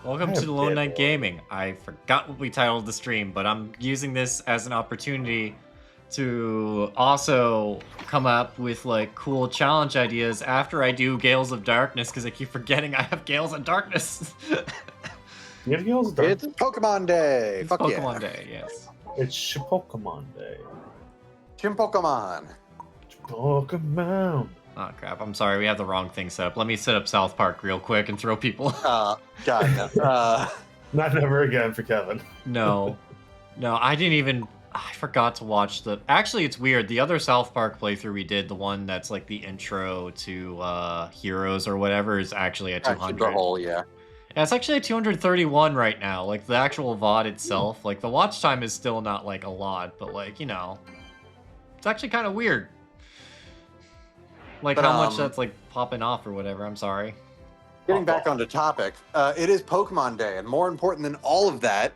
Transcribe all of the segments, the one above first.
Welcome I to have the Lone dead Knight oil. Gaming. I forgot what we titled the stream, but I'm using this as an opportunity to also come up with like cool challenge ideas after I do Gales of Darkness, because I keep forgetting I have Gales of Darkness. You have Gales of Darkness? It's Pokemon Day. It's Fuck Pokemon yeah. Day, yes. It's Pokemon Day. Chim Pokemon. Pokemon. Oh crap, I'm sorry, we have the wrong thing set up. Let me set up South Park real quick and throw people. God, no. Not never again for Kevin. No. No, I didn't even... I forgot to watch the... Actually, it's weird. The other South Park playthrough we did, the one that's like the intro to Heroes or whatever, is actually at 200. The whole, yeah. Yeah, it's actually at 231 right now. Like, the actual VOD itself. Like, the watch time is still not, like, a lot, but, like, you know... It's actually kind of weird. Like, But, how much that's, like, popping off or whatever. I'm sorry. Getting back onto topic, it is Pokemon Day, and more important than all of that,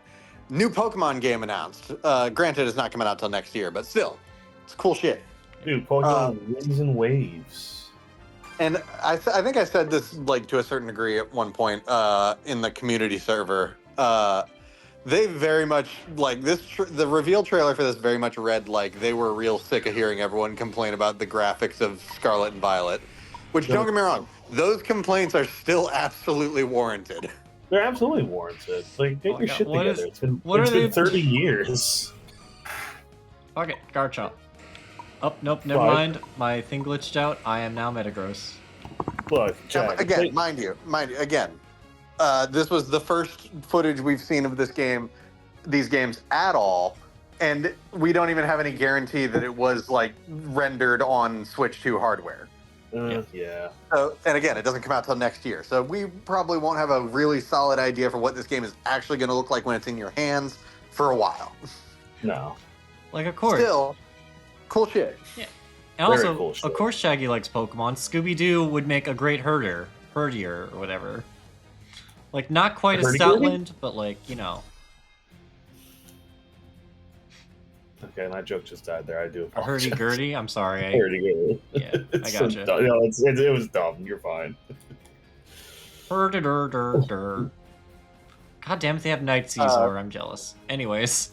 new Pokemon game announced. Granted, it's not coming out till next year, but still, it's cool shit. Dude, Pokemon Winds and Waves. And I think I said this like to a certain degree at one point in the community server. They very much like this. The reveal trailer for this very much read like they were real sick of hearing everyone complain about the graphics of Scarlet and Violet. Which, don't get me wrong, those complaints are still absolutely warranted. They're absolutely warranted. Like, get Oh my your God, shit what together. is- It's been, what it's are been they- 30 years. Fuck it, Garchomp. Oh, nope, never Five. mind. My thing glitched out. I am now Metagross. Look, Jack, Again, mind you, again, this was the first footage we've seen of these games at all, and we don't even have any guarantee that it was like rendered on Switch 2 hardware. yeah. So, and again, it doesn't come out till next year, so we probably won't have a really solid idea for what this game is actually going to look like when it's in your hands for a while. No. Like, of course. Still, cool shit. And Very also, cool shit. of course, Shaggy likes Pokemon. Scooby-Doo would make a great herdier or whatever. Like, not quite a Hurdy-gurdy? Stoutland, but like, you know. Okay, that joke just died there. I do A apologize. hurdy-gurdy? I'm sorry. Hurdy-gurdy. Yeah, I It's so gotcha. dumb. No, it was dumb. You're fine. Herdidur. God damn it, they have Night Caesar. I'm jealous. Anyways.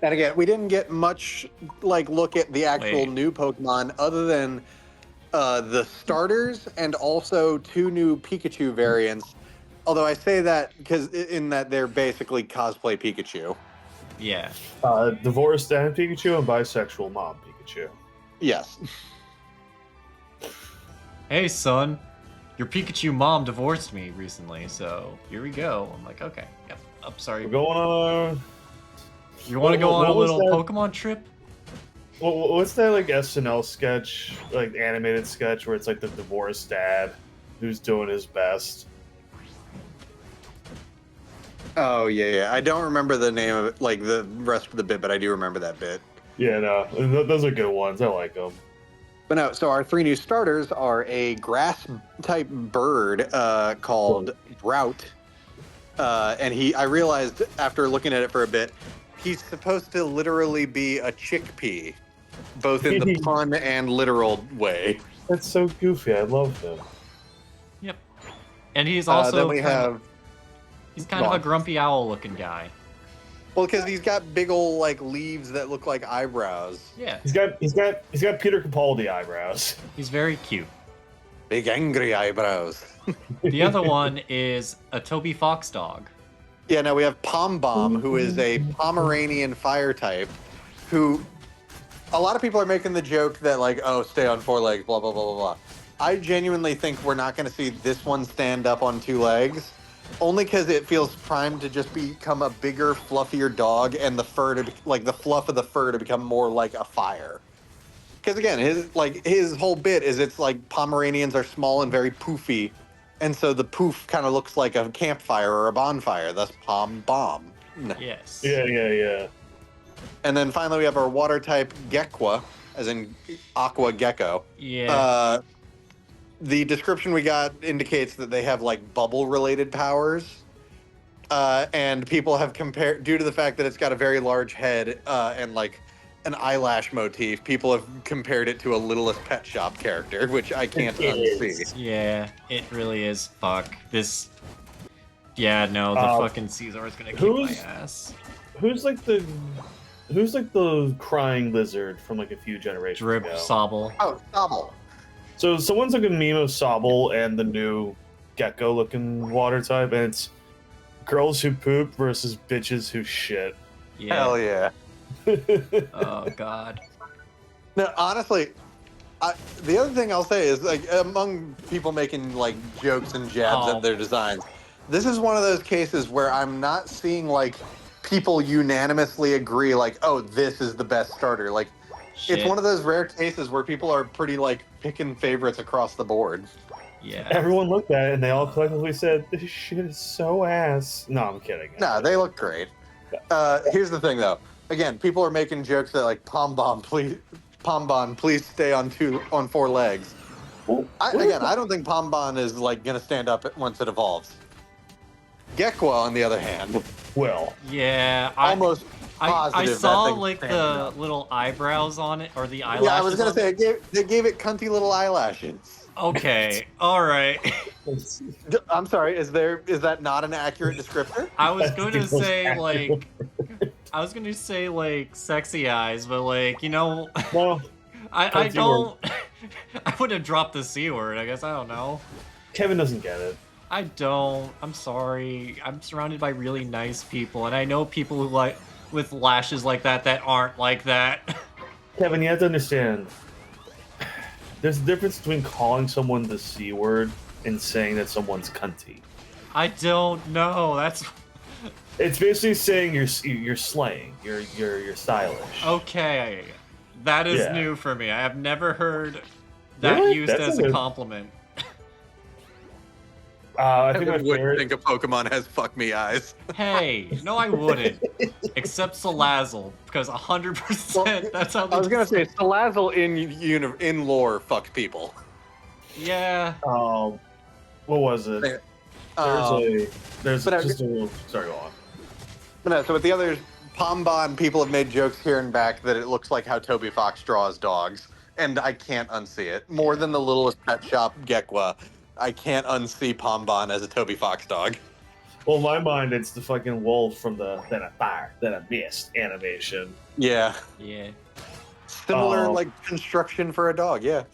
And again, we didn't get much like look at the actual Wait. new Pokemon other than the starters and also 2 new Pikachu variants. Although I say that because in that they're basically cosplay Pikachu. Yeah. Divorced dad Pikachu and bisexual mom Pikachu. Yes. Hey, son. Your Pikachu mom divorced me recently, so here we go. I'm like, okay. Yep. I'm sorry. We're going on. You want to go on a what was little that? Pokemon trip? What's that like SNL sketch, like animated sketch, where it's like the divorced dad who's doing his best? Oh yeah. I don't remember the name of it, like the rest of the bit, but I do remember that bit. Yeah, no, those are good ones. I like them. But no, so our 3 new starters are a grass type bird called Drought. And I realized after looking at it for a bit, he's supposed to literally be a chickpea, both in the pun and literal way. That's so goofy. I love him. Yep. And he's also Then we have, he's kind of Go a on. grumpy owl looking guy. well, because he's got big old like leaves that look like eyebrows. Yeah. He's got Peter Capaldi eyebrows. He's very cute. Big angry eyebrows. The other one is a Toby Fox dog. Yeah, now we have Pom Bomb, who is a Pomeranian fire type, who a lot of people are making the joke that like, oh, stay on 4 legs, blah, blah, blah, blah, blah. I genuinely think we're not going to see this one stand up on 2 legs, only because it feels primed to just become a bigger, fluffier dog, and the fluff of the fur to become more like a fire. Because again, his whole bit is it's like Pomeranians are small and very poofy, and so the poof kind of looks like a campfire or a bonfire. Thus, Pom Bomb. Yes. Yeah. And then finally, we have our water type Gekwa, as in Aqua Gecko. Yeah. The description we got indicates that they have like bubble related powers. And people have compared, due to the fact that it's got a very large head and like an eyelash motif, people have compared it to a Littlest Pet Shop character, which I can't It unsee. is. Yeah, it really is. Fuck. Do Yeah, no, the Uh, fucking Caesar is gonna kick my who's- ass. Who's like the crying lizard from like a few generations Drip ago? Sobble. Oh, Sobble. So someone's like a meme of Sobble and the new gecko-looking water type, and it's girls who poop versus bitches who shit. Yeah. Hell yeah. Oh god. No, honestly, the other thing I'll say is like among people making like jokes and jabs Oh. at their designs, this is one of those cases where I'm not seeing like people unanimously agree like, oh, this is the best starter. Like Shit. it's one of those rare cases where people are pretty like picking favorites across the board. Yeah. Everyone looked at it and they all collectively said, "This shit is so ass." No, I'm kidding. No, they look great. Here's the thing though. Again, people are making jokes that like Pom Bomb, please stay on 4 legs. Well, I don't think Pom Bomb is like gonna stand up once it evolves. Gekwa, on the other hand, Well, Yeah. almost I positive. saw that thing's like standing the up. little eyebrows on it, or the eyelashes. Yeah, I was gonna on say it. they gave it cunty little eyelashes. Okay. All right. I'm sorry. Is that not an accurate descriptor? I was going to That's the most say accurate like sexy eyes, but like well, I Cunty don't. I would have dropped the C word. I guess I don't know. Kevin doesn't get it. I don't. I'm sorry. I'm surrounded by really nice people, and I know people who like with lashes like that aren't like that. Kevin, you have to understand. There's a difference between calling someone the C word and saying that someone's cunty. I don't know. That's It's basically saying you're slaying, you're stylish. okay. That is Yeah. new for me. I have never heard that Really? used That's as a a good- compliment. I think my Kevin wouldn't favorite. think a Pokemon has fuck me eyes. Hey, no, I wouldn't. Except Salazzle, because 100% that's how they I was gonna say Salazzle in lore fuck people. Yeah. What was it? There. There's but I- just a little. Sorry, go on. But no, so with the others, Pombon, people have made jokes here and back that it looks like how Toby Fox draws dogs, and I can't unsee it. More than the littlest pet shop Gekwa, I can't unsee Pombon as a Toby Fox dog. Well, in my mind, it's the fucking wolf from the Then I Fire, Then I Missed animation. Yeah, Yeah. similar Oh. like construction for a dog. Yeah.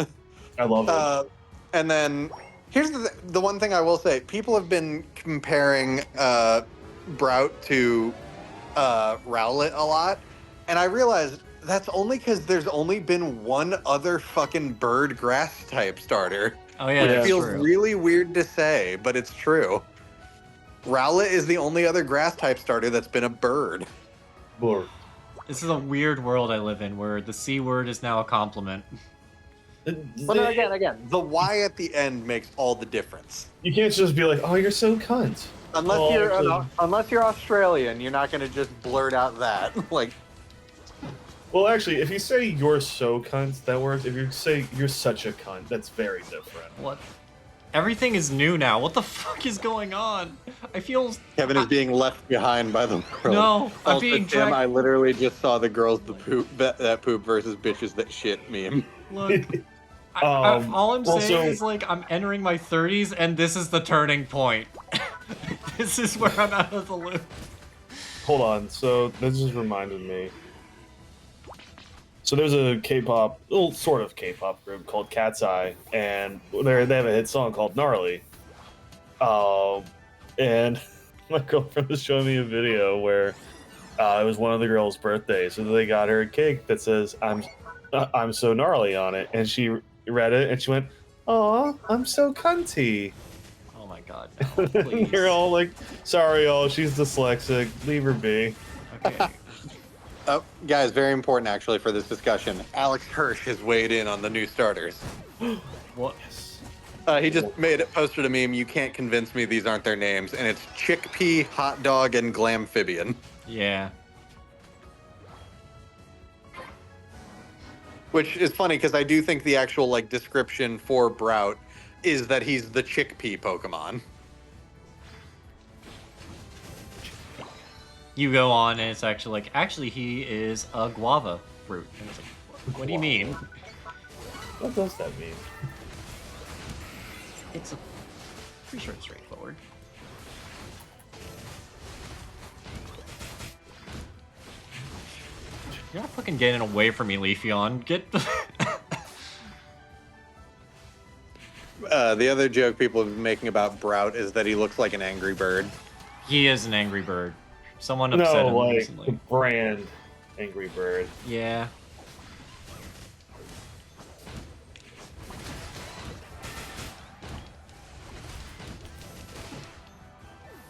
I love it. And then here's the one thing I will say: people have been comparing Brout to Rowlet a lot, and I realized that's only because there's only been one other fucking bird grass type starter. Oh yeah, Which that's Feels true. really weird to say, but it's true. Rowlet is the only other grass type starter that's been a bird. Blur. This is a weird world I live in where the C word is now a compliment. But again, the Y at the end makes all the difference. You can't just be like, "Oh, you're so cunt." Unless Well, you're actually- unless you're Australian, you're not going to just blurt out that like. Well, actually, if you say "you're so cunt," that works. If you say "you're such a cunt," that's very different. What? Everything is new now. What the fuck is going on? I feel Kevin is being left behind by the world. no. I'm Also, being Tim, I dragged. literally just saw the girls that poop versus bitches that shit meme. Look. All I'm saying is like I'm entering my 30s and this is the turning point. This is where I'm out of the loop. Hold on. So this just reminded me. So there's a K-pop, little sort of K-pop group called Cat's Eye, and they have a hit song called "Gnarly." And my girlfriend was showing me a video where it was one of the girls' birthdays, so they got her a cake that says "I'm so gnarly" on it, and she read it and she went, "Aw, I'm so cunty." Oh my god. No, please. You're all like, "Sorry, y'all, she's dyslexic. Leave her be." Okay. Oh, guys, very important actually for this discussion. Alex Hirsch has weighed in on the new starters. What? He just posted a meme. You can't convince me these aren't their names, and it's chickpea, hot dog, and glamphibian. Yeah. Which is funny because I do think the actual like description for Brout is that he's the chickpea Pokemon. You go on and it's actually he is a guava fruit. And it's like, what do you mean? What does that mean? It's pretty sure it's straightforward. You're not fucking getting away from me, Leafeon. Get the... The other joke people have been making about Brout is that he looks like an angry bird. He is an angry bird. Someone upset No, him like the recently. brand Angry Bird. Yeah.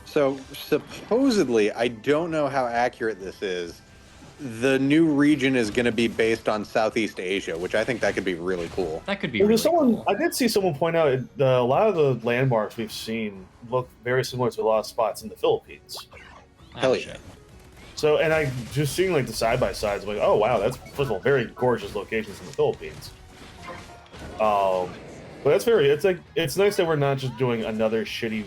So supposedly, I don't know how accurate this is. The new region is going to be based on Southeast Asia, which I think that could be really cool. That could be Well, really there's someone cool. I did see someone point out a lot of the landmarks we've seen look very similar to a lot of spots in the Philippines. Hell Ah, yeah. shit. So, and I just seeing like the side by sides, like, oh wow, that's first of all very gorgeous locations in the Philippines. But that's very. It's like it's nice that we're not just doing another shitty.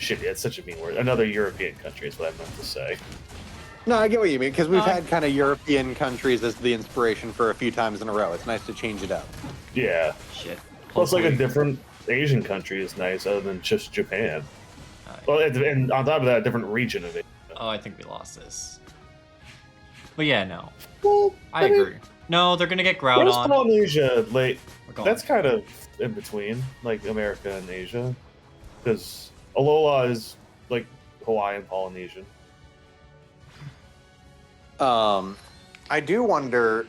It's such a mean word. Another European country is what I meant to say. No, I get what you mean, because we've Uh, had kind of European countries as the inspiration for a few times in a row. It's nice to change it up. Yeah. Shit. Plus, like a Hopefully- different Asian country is nice, other than just Japan. Alright. Well, and on top of that, a different region of it. Oh, I think we lost this. But yeah, no. Well, I mean, agree. No, they're gonna get Groudon. Where's Polynesia? Like, We're going. that's kind of in between, like America and Asia, because Alola is like Hawaiian Polynesian. I do wonder,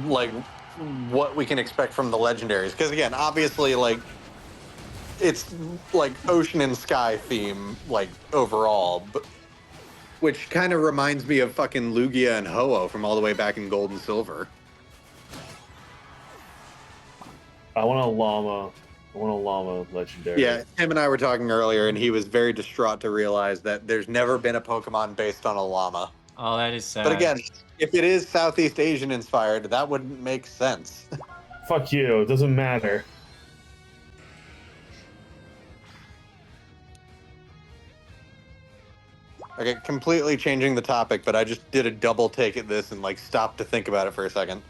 like, what we can expect from the legendaries. Because again, obviously, like, it's like ocean and sky theme, like overall, but which kind of reminds me of fucking Lugia and Ho-Oh from all the way back in Gold and Silver. I want a llama. I want a llama legendary. Yeah, Tim and I were talking earlier, and he was very distraught to realize that there's never been a Pokemon based on a llama. Oh, that is sad. But again, if it is Southeast Asian inspired, that wouldn't make sense. Fuck you. It doesn't matter. Okay, completely changing the topic, but I just did a double take at this and like stopped to think about it for a second.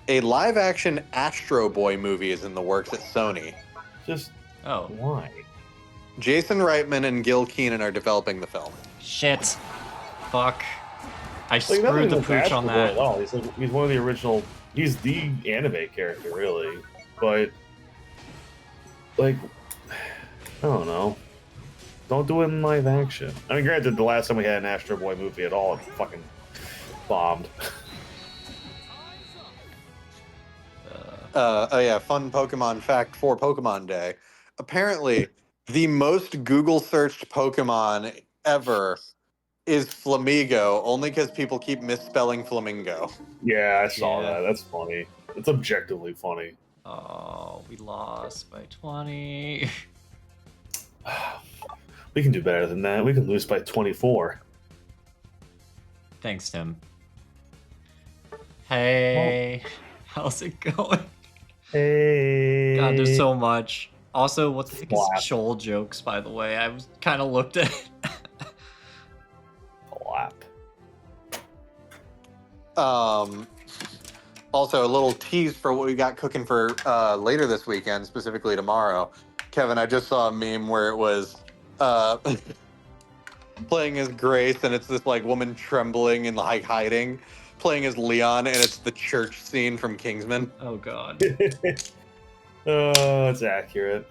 A live action Astro Boy movie is in the works at Sony. Just Oh, why? Jason Reitman and Gil Keenan are developing the film. shit. Fuck. I Like, screwed nothing the against pooch Astro on Boy that. At all. He's one of the original. He's the anime character, really. But like, I don't know. Don't do it in live action. I mean, granted, the last time we had an Astro Boy movie at all, it fucking bombed. Oh yeah, fun Pokemon fact for Pokemon Day. Apparently, the most Google searched Pokemon ever is Flamigo, only because people keep misspelling Flamingo. Yeah, I saw Yeah. that. That's funny. It's objectively funny. Oh, we lost by 20. We can do better than that. We can lose by 24. Thanks, Tim. Hey, how's it going? Hey. God, there's so much. Also, what the heck is Slap. Shoal jokes, by the way? I was kind of looked at it. Slap. Also, a little tease for what we got cooking for later this weekend, specifically tomorrow. Kevin, I just saw a meme where it was playing as Grace, and it's this like woman trembling and like hiding, playing as Leon, and it's the church scene from Kingsman. Oh, God. Oh, it's accurate.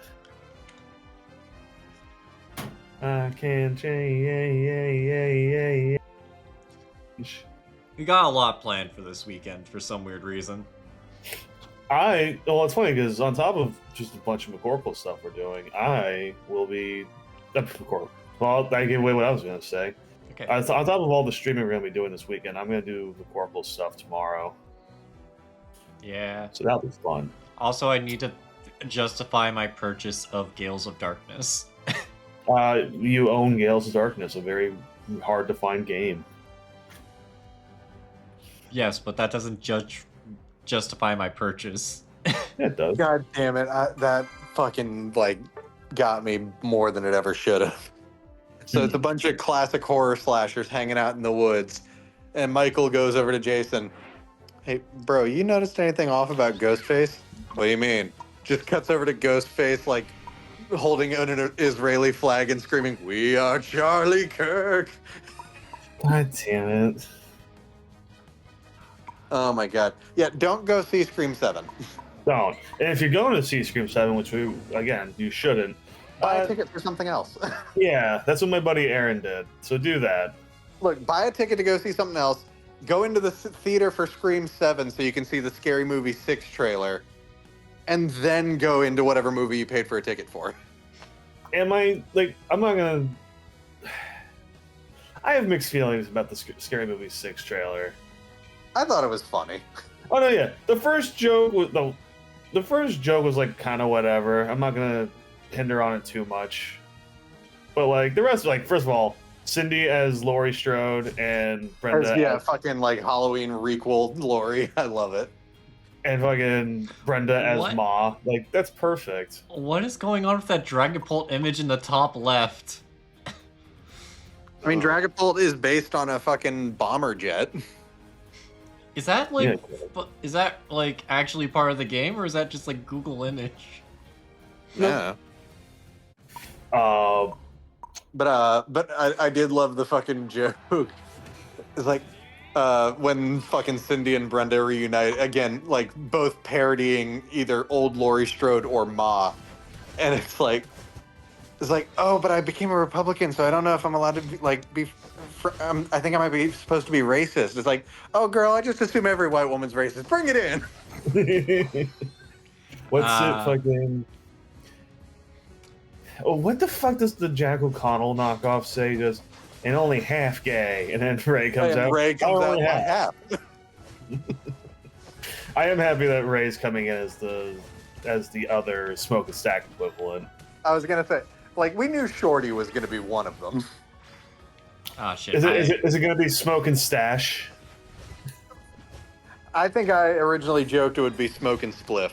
I can change. We got a lot planned for this weekend for some weird reason. Well, it's funny because on top of just a bunch of McCorkle stuff we're doing, I will be. McCorkle. Well, I gave away what I was going to say. Okay. On top of all the streaming we're going to be doing this weekend, I'm going to do McCorkle stuff tomorrow. Yeah. So that'll be fun. Also, I need to justify my purchase of Gales of Darkness. You own Gales of Darkness, a very hard to find game. Yes, but that doesn't justify my purchase. Yeah, it does. God damn it! That fucking like got me more than it ever should have. So it's a bunch of classic horror slashers hanging out in the woods, and Michael goes over to Jason. Hey, bro, you noticed anything off about Ghostface? What do you mean? Just cuts over to Ghostface, like holding an Israeli flag and screaming, "We are Charlie Kirk." God damn it. Oh my god. Yeah, don't go see Scream 7. Don't. And if you're going to see Scream 7, which you shouldn't. Buy a ticket for something else. Yeah, that's what my buddy Aaron did. So do that. Look, buy a ticket to go see something else. Go into the theater for Scream 7 so you can see the Scary Movie 6 trailer. And then go into whatever movie you paid for a ticket for. I'm not gonna. I have mixed feelings about the Scary Movie 6 trailer. I thought it was funny. Oh no, yeah. The first joke was like kind of whatever. I'm not gonna hinder on it too much. But like the rest, like first of all, Cindy as Laurie Strode and Brenda. Yeah, fucking like Halloween requel Laurie. I love it. And fucking Brenda as What? Ma. Like that's perfect. What is going on with that Dragapult image in the top left? I mean, Dragapult is based on a fucking bomber jet. Is that like, Yeah. is that like actually part of the game, or is that just like Google image? Yeah. Uh, But I did love the fucking joke. It's like when fucking Cindy and Brenda reunite again, like both parodying either old Laurie Strode or Ma, and it's like, oh, but I became a Republican, so I don't know if I'm allowed to be I think I might be supposed to be racist. It's like, oh, girl, I just assume every white woman's racist. Bring it in. what's it fucking? Oh, what the fuck does the Jack O'Connell knockoff say? Just and only half gay, and then Ray comes out. Ray comes out only by half. half. I am happy that Ray's coming in as the other Smoke and Stack equivalent. I was gonna say, like, we knew Shorty was gonna be one of them. Oh shit! Is it going to be Smoke and Stash? I think I originally joked it would be Smoke and Spliff.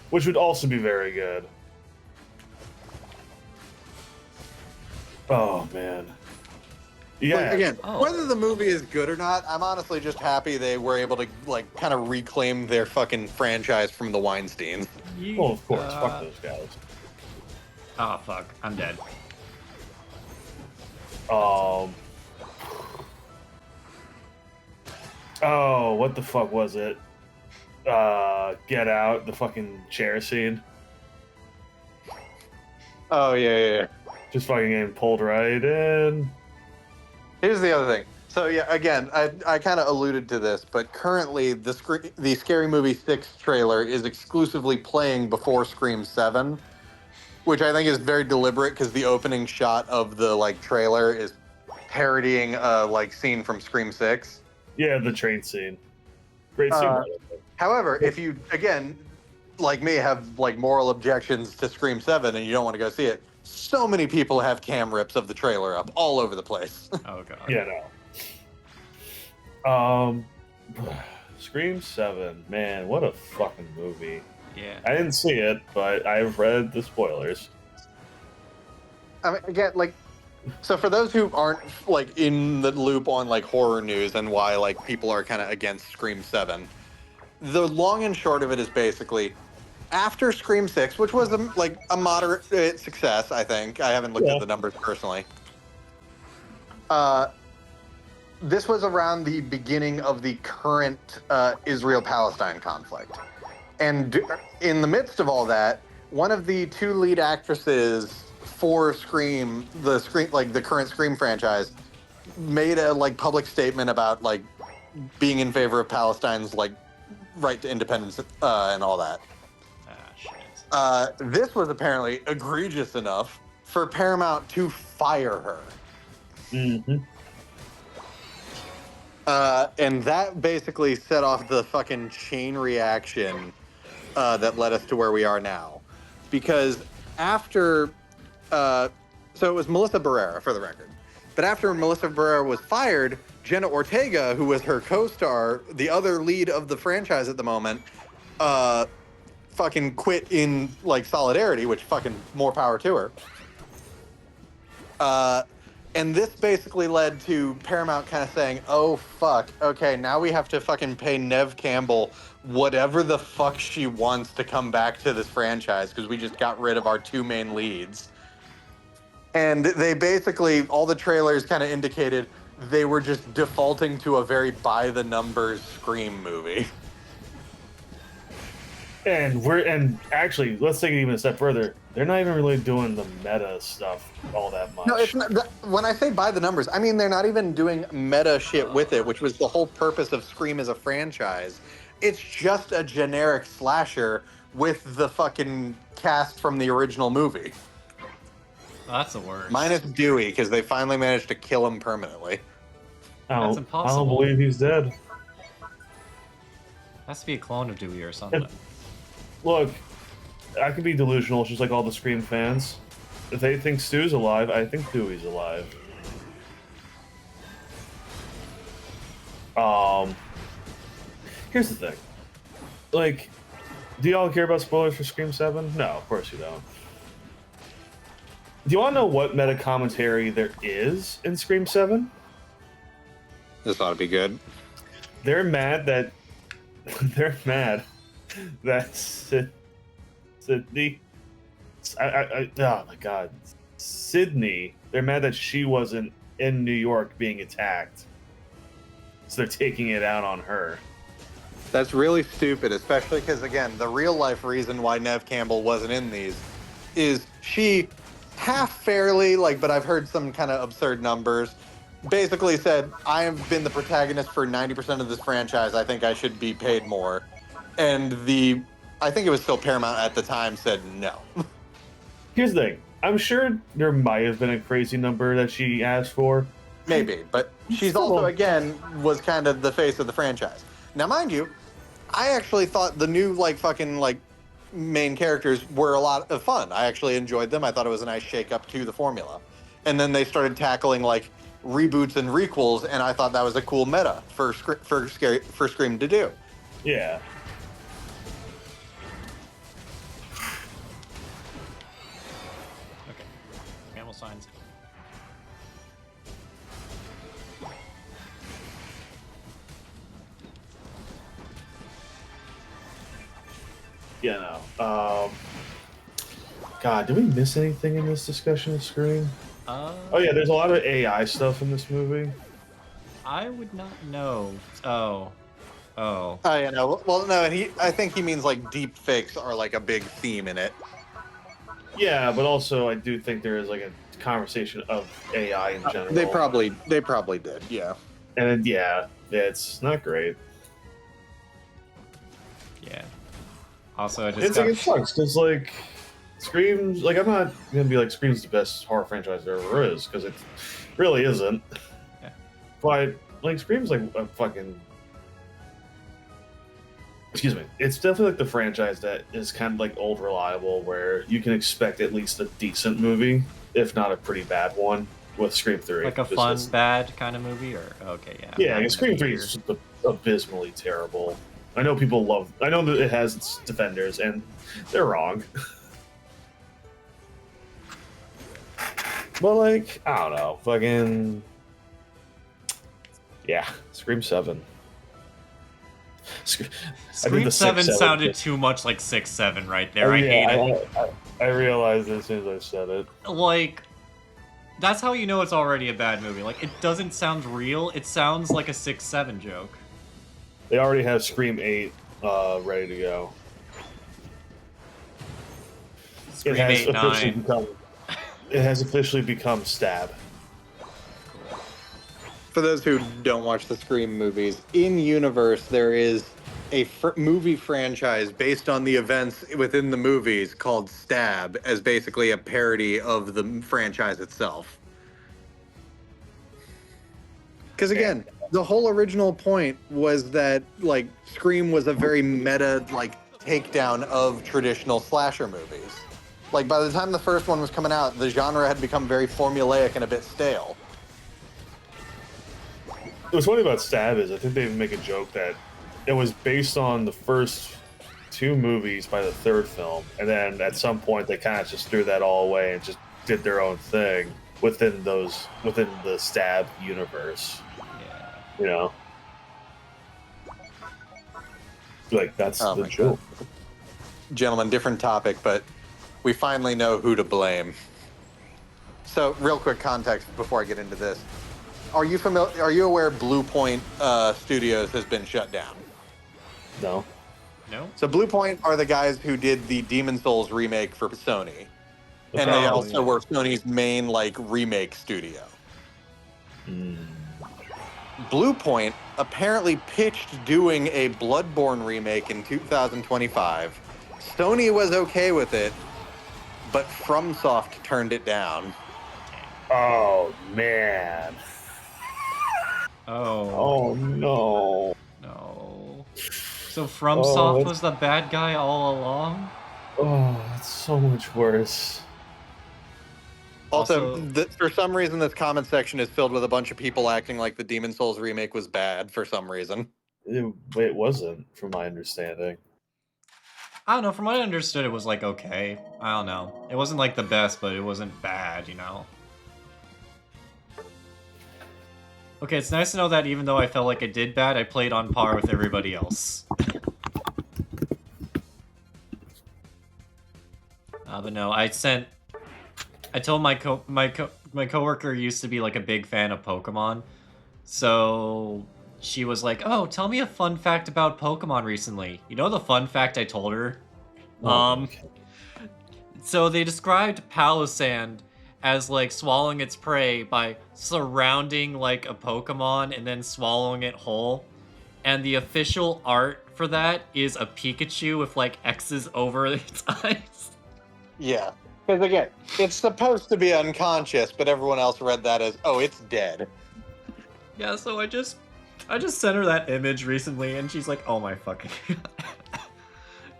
Which would also be very good. Oh man. Yeah. Like, again, Oh. whether the movie is good or not, I'm honestly just happy they were able to like kind of reclaim their fucking franchise from the Weinsteins. Well, of course. Fuck those guys. Oh fuck! I'm dead. Oh, what the fuck was it? Get Out, the fucking chair scene. Oh yeah. Just fucking getting pulled right in. Here's the other thing. So yeah, again, I kind of alluded to this, but currently the Scary Movie 6 trailer is exclusively playing before Scream 7, which I think is very deliberate because the opening shot of the like trailer is parodying a like scene from Scream 6. Yeah, the train scene. Great scene. However, if you again, like me, have like moral objections to Scream 7 and you don't want to go see it, so many people have cam rips of the trailer up all over the place. Oh god. Yeah, Scream 7, man, what a fucking movie. Yeah. I didn't see it, but I've read the spoilers. I mean, again, like, so for those who aren't like in the loop on like horror news and why like people are kind of against Scream 7, the long and short of it is basically after Scream 6, which was a moderate success, I think. I haven't looked at the numbers personally. This was around the beginning of the current Israel-Palestine conflict. And in the midst of all that, one of the two lead actresses for Scream, the current Scream franchise, made a like public statement about like being in favor of Palestine's like right to independence and all that. Ah shit. This was apparently egregious enough for Paramount to fire her. Mm-hmm. And that basically set off the fucking chain reaction that led us to where we are now. Because after, so it was Melissa Barrera, for the record. But after Melissa Barrera was fired, Jenna Ortega, who was her co-star, the other lead of the franchise at the moment, fucking quit in like solidarity, which fucking more power to her. And this basically led to Paramount kind of saying, oh, fuck, okay, now we have to fucking pay Neve Campbell whatever the fuck she wants to come back to this franchise because we just got rid of our two main leads. And they basically, all the trailers kind of indicated they were just defaulting to a very by the numbers Scream movie. And actually, let's take it even a step further. They're not even really doing the meta stuff all that much. No, it's not. When I say by the numbers, I mean they're not even doing meta shit with it, which was the whole purpose of Scream as a franchise. It's just a generic slasher with the fucking cast from the original movie. That's the worst. Minus Dewey, because they finally managed to kill him permanently. That's I impossible. don't believe he's dead. Has to be a clone of Dewey or something. Look, I could be delusional, just like all the Scream fans. If they think Stu's alive, I think Dewey's alive. Here's the thing. Like, do y'all care about spoilers for Scream 7? No, of course you don't. Do you want to know what meta commentary there is in Scream 7? This ought to be good. They're mad that Sydney. Oh my god, Sydney. They're mad that she wasn't in New York being attacked, so they're taking it out on her. That's really stupid, especially because, again, the real life reason why Nev Campbell wasn't in these is she half fairly, but I've heard some kind of absurd numbers, basically said, I have been the protagonist for 90% of this franchise. I think I should be paid more. And I think it was still Paramount at the time, said no. Here's the thing. I'm sure there might have been a crazy number that she asked for. Maybe, but she's also, again, was kind of the face of the franchise. Now, mind you, I actually thought the new, main characters were a lot of fun. I actually enjoyed them. I thought it was a nice shake-up to the formula. And then they started tackling, reboots and requels, and I thought that was a cool meta for Scream to do. Yeah. Okay. Camel signs. Yeah, no. God, did we miss anything in this discussion of Scream? Oh yeah, there's a lot of AI stuff in this movie. I would not know. Oh. Oh, yeah, no. Well, no, I think he means, deep fakes are, a big theme in it. Yeah, but also I do think there is a conversation of AI in general. They probably did, yeah. And yeah, it's not great. Yeah. Also, I just It sucks because Scream's I'm not gonna be Scream's the best horror franchise there ever is because it really isn't. Yeah. But Scream's a fucking. Excuse me. It's definitely the franchise that is kind of old reliable, where you can expect at least a decent movie, if not a pretty bad one, with Scream 3. a fun, bad kind of movie, or okay, yeah. Yeah, Scream 3 is just abysmally terrible. I know I know that it has its defenders, and they're wrong. But I don't know, fucking. Yeah, Scream 7. Scream 7 sounded too much like 6-7 right there. I hate it. I realized as soon as I said it. That's how you know it's already a bad movie. It doesn't sound real. It sounds like a 6-7 joke. They already have Scream 8 ready to go. Scream 8, 9. It has officially become Stab. For those who don't watch the Scream movies, in universe there is a movie franchise based on the events within the movies called Stab, as basically a parody of the franchise itself. Because again, the whole original point was that Scream was a very meta takedown of traditional slasher movies. By the time the first one was coming out, the genre had become very formulaic and a bit stale. What's funny about Stab is I think they make a joke that it was based on the first two movies by the third film, and then at some point they kind of just threw that all away and just did their own thing within the Stab universe. Yeah. You know. Like that's Oh the my joke. Gentlemen, different topic, but we finally know who to blame. So, real quick context before I get into this: Are you familiar? Are you aware Blue Point Studios has been shut down? No. No? So, Blue Point are the guys who did the Demon Souls remake for Sony, and they Oh, also yeah. were Sony's main like remake studio. Mm. Blue Point apparently pitched doing a Bloodborne remake in 2025. Sony was okay with it, but FromSoft turned it down. Oh man. Oh, Oh no. no. So Oh, FromSoft was the bad guy all along? that's so much worse. Also, Also, for some reason, this comment section is filled with a bunch of people acting like the Demon Souls remake was bad for some reason. It wasn't, from my understanding. I don't know, from what I understood, it was like okay. I don't know. It wasn't like the best, but it wasn't bad, you know? Okay, it's nice to know that even though I felt like it did bad, I played on par with everybody else. But no, I told my coworker used to be like a big fan of Pokemon, so she was like, "Oh, tell me a fun fact about Pokemon recently." You know the fun fact I told her? Okay. So they described Palossand as like swallowing its prey by surrounding like a Pokemon and then swallowing it whole. And the official art for that is a Pikachu with like X's over its eyes. Yeah. Because again, it's supposed to be unconscious, but everyone else read that as, oh, it's dead. Yeah, so I just sent her that image recently and she's like, "Oh my fucking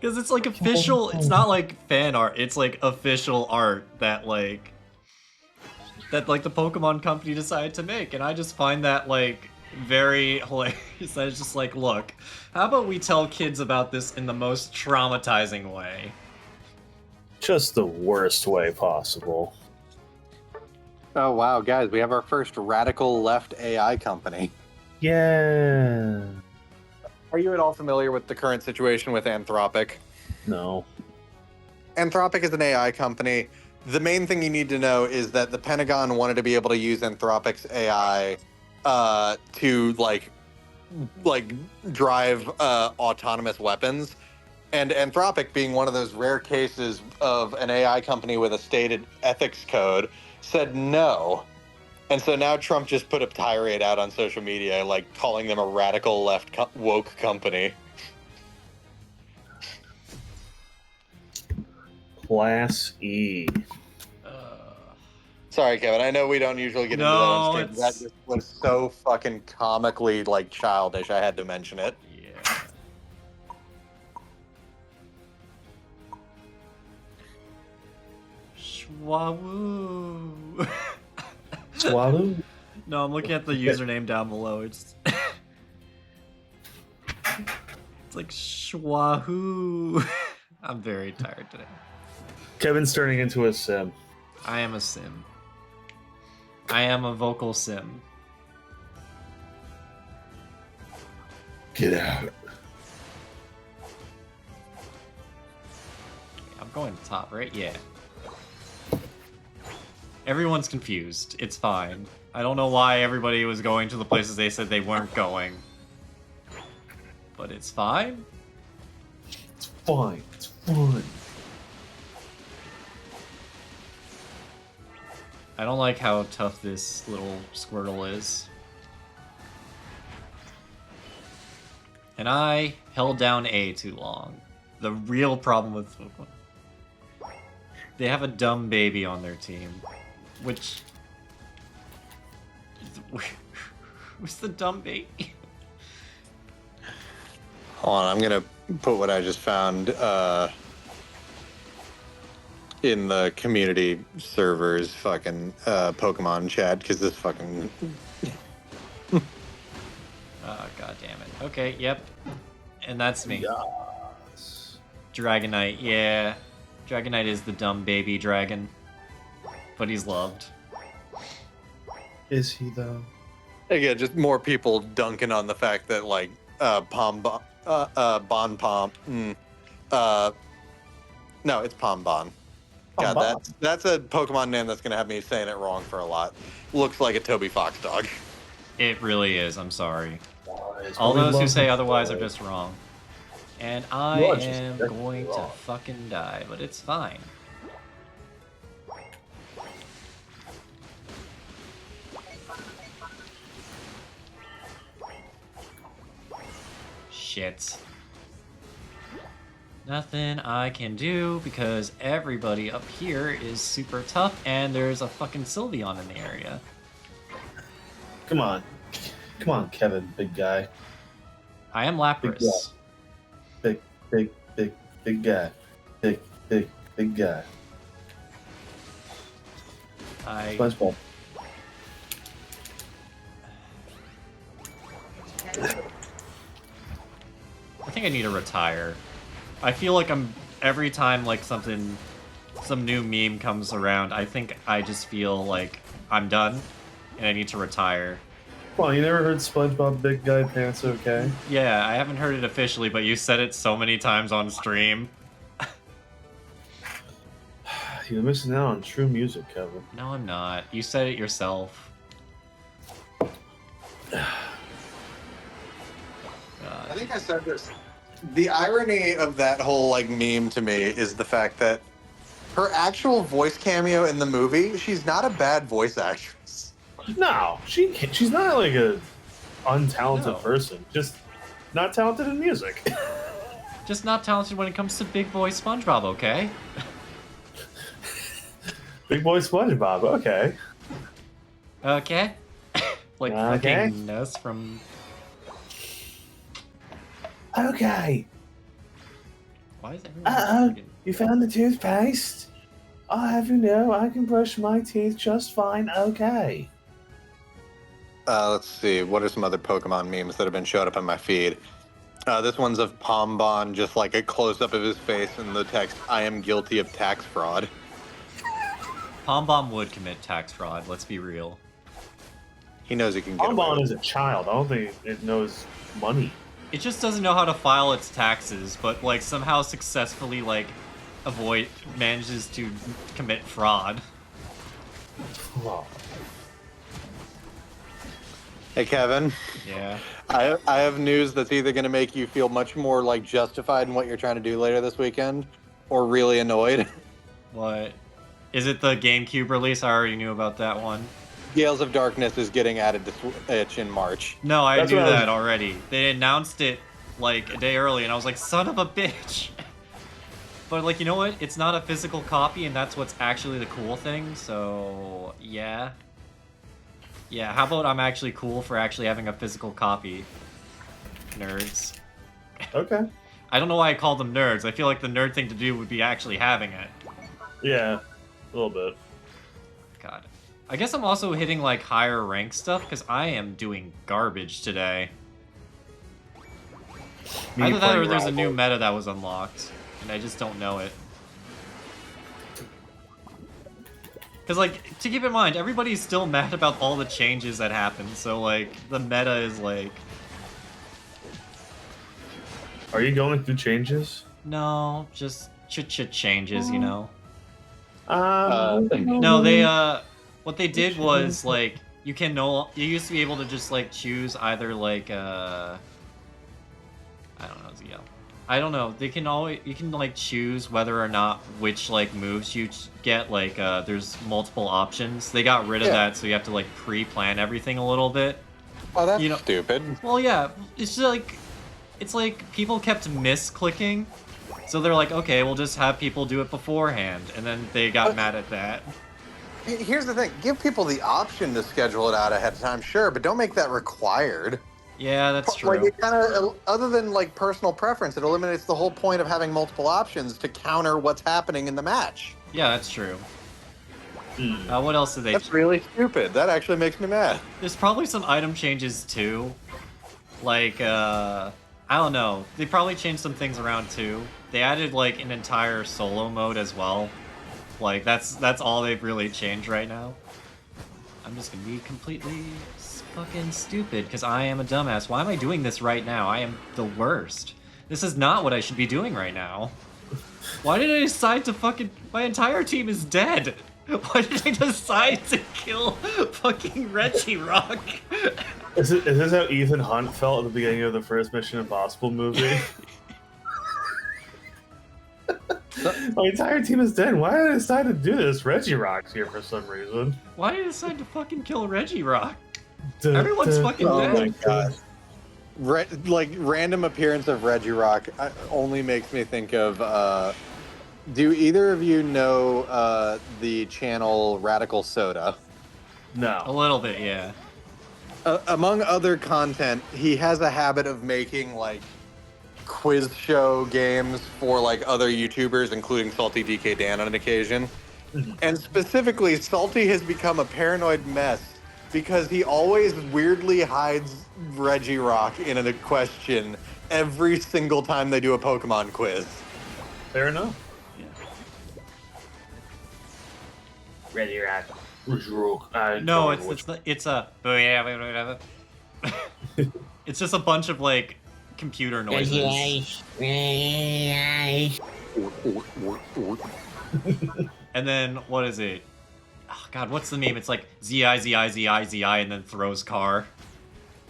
because it's like official, it's not like fan art, it's like official art that the Pokemon company decided to make, and I just find that like very hilarious. I was just like, look, how about we tell kids about this in the most traumatizing way? Just the worst way possible. Oh, wow, guys, we have our first radical left AI company. Yeah. Are you at all familiar with the current situation with Anthropic? No. Anthropic is an AI company. The main thing you need to know is that the Pentagon wanted to be able to use Anthropic's AI to like drive autonomous weapons. And Anthropic, being one of those rare cases of an AI company with a stated ethics code, said no. And so now Trump just put a tirade out on social media, like calling them a radical left woke company. Class E. Sorry, Kevin. I know we don't usually get into that No, on stream. That it's- just was so fucking comically like childish. I had to mention it. Yeah. Schwawoo. Swallow? No, I'm looking at the username down below. It's it's like Schwahoo. I'm very tired today. Kevin's turning into a sim. I am a sim. I am a vocal sim. Get out. I'm going to top, right? Yeah. Everyone's confused. It's fine. I don't know why everybody was going to the places they said they weren't going. But it's fine. It's fine. It's fine. I don't like how tough this little Squirtle is. And I held down A too long. The real problem with Pokemon. They have a dumb baby on their team. Which... Who's the dumb baby? Hold on, I'm gonna put what I just found in the community servers fucking Pokemon chat because this fucking Oh, god damn it. Okay, yep. And that's me. Yes. Dragonite, yeah. Dragonite is the dumb baby dragon. But he's loved. Is he though? again just more people dunking on the fact that like Bon Pom. No, it's Pom Bon. God, Bon. that's a Pokemon name that's gonna have me saying it wrong for a lot. Looks like a Toby Fox dog. It really is. I'm sorry. It's All probably those who love say and otherwise are joy. just wrong. And I You are just am definitely going to wrong. fucking die, but it's fine. Shit. Nothing I can do because everybody up here is super tough and there's a fucking Sylveon in the area. Come on. Come on, Kevin, big guy. I am Lapras. Big guy. Big guy. I SpongeBob. think I need to retire. I feel like every time like some new meme comes around, I think I just feel like I'm done and I need to retire. Come on, you never heard SpongeBob Big Guy Pants Okay? Yeah, I haven't heard it officially, but you said it so many times on stream. You're missing out on true music, Kevin. No, I'm not. You said it yourself. I God. think I said this. The irony of that whole like meme to me is the fact that her actual voice cameo in the movie, she's not a bad voice actress. No, she's not like a untalented No. person. Just not talented in music. Just not talented when it comes to big boy SpongeBob, okay? Big boy SpongeBob. Okay. Okay? Like Okay. fucking Ness from... Okay. Why is everyone Uh-oh. fucking... You found the toothpaste? I'll have you know I can brush my teeth just fine. Okay. Let's see. What are some other Pokemon memes that have been showed up on my feed? This one's of Pombon, just like a close up of his face and the text, "I am guilty of tax fraud." Pombom would commit tax fraud, let's be real. He knows he can get away Bonbon with is a child. I don't think it knows money. It just doesn't know how to file its taxes, but like somehow successfully like manages to commit fraud. Oh. Hey, Kevin. Yeah. I have news that's either going to make you feel much more like justified in what you're trying to do later this weekend, or really annoyed. What? Is it the GameCube release? I already knew about that one. Gales of Darkness is getting added to Switch in March. No, I That's knew what I was- that already. They announced it like a day early, and I was like, son of a bitch. But like, you know what? It's not a physical copy, and that's what's actually the cool thing. So yeah, yeah. How about I'm actually cool for actually having a physical copy? Nerds. Okay. I don't know why I called them nerds. I feel like the nerd thing to do would be actually having it. Yeah, a little bit. God. I guess I'm also hitting like higher rank stuff because I am doing garbage today. Me Either that or playing there's a Rival. new meta that was unlocked, and I just don't know it. Because, like, to keep in mind, everybody's still mad about all the changes that happened, so, like, the meta is like, Are you going through changes? no, just changes, you know? No, they, what they did was, like, you used to be able to just, like, choose either, like, I don't know, Zio. I don't know. You can like choose whether or not which like moves you get. Like there's multiple options. They got rid of Yeah. that, so you have to like pre-plan everything a little bit. Oh, that's You know- stupid. Well, yeah, it's like people kept misclicking, so they're like, okay, we'll just have people do it beforehand, and then they got mad at that. Here's the thing: give people the option to schedule it out ahead of time, sure, but don't make that required. Yeah, that's true. Like, it kind of, other than like personal preference, it eliminates the whole point of having multiple options to counter what's happening in the match. Yeah, that's true. Hmm. What else did they? That's really stupid. That actually makes me mad. There's probably some item changes too. Like, I don't know. They probably changed some things around too. They added like an entire solo mode as well. Like that's all they've really changed right now. I'm just gonna be completely fucking stupid because I am a dumbass. Why am I doing this right now? I am the worst. This is not what I should be doing right now. Why did I decide to fucking... My entire team is dead. Why did I decide to kill fucking Regirock? Is this how Ethan Hunt felt at the beginning of the first Mission Impossible movie? My entire team is dead. Why did I decide to do this? Regirock's here for some reason. Why did I decide to fucking kill Regirock? Everyone's fucking Oh dead. my god. Like random appearance of Regirock only makes me think of. Do either of you know the channel Radical Soda? A No. little bit, yeah. Among other content, he has a habit of making like quiz show games for like other YouTubers, including Salty DK Dan on an occasion. And specifically, Salty has become a paranoid mess because he always weirdly hides Regirock in a question every single time they do a Pokemon quiz. Fair enough. Yeah. Regirock. No, it's a it's just a bunch of like computer noises. And then what is it? Oh god, what's the meme? It's like ZI and then throws car.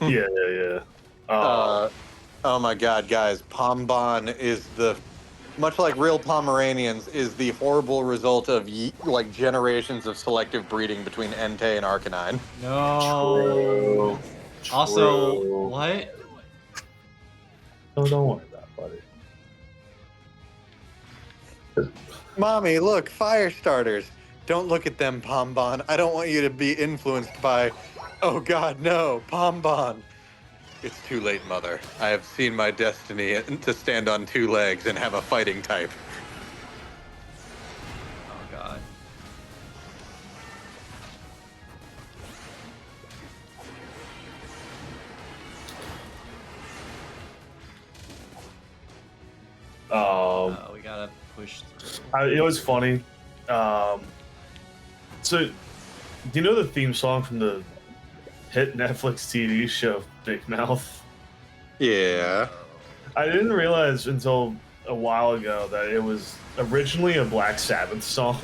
Yeah. Oh my god, guys, Pombon is much like real Pomeranians, is the horrible result of like generations of selective breeding between Entei and Arcanine. No. True. Also, True. what? Oh, don't worry about it, buddy. Mommy, look, fire starters. Don't look at them, Pombon. I don't want you to be influenced by, oh god, no, Pombon. It's too late, Mother. I have seen my destiny to stand on two legs and have a fighting type. Oh god. We gotta push through. It was funny. So, do you know the theme song from the hit Netflix TV show Big Mouth? Yeah. I didn't realize until a while ago that it was originally a Black Sabbath song.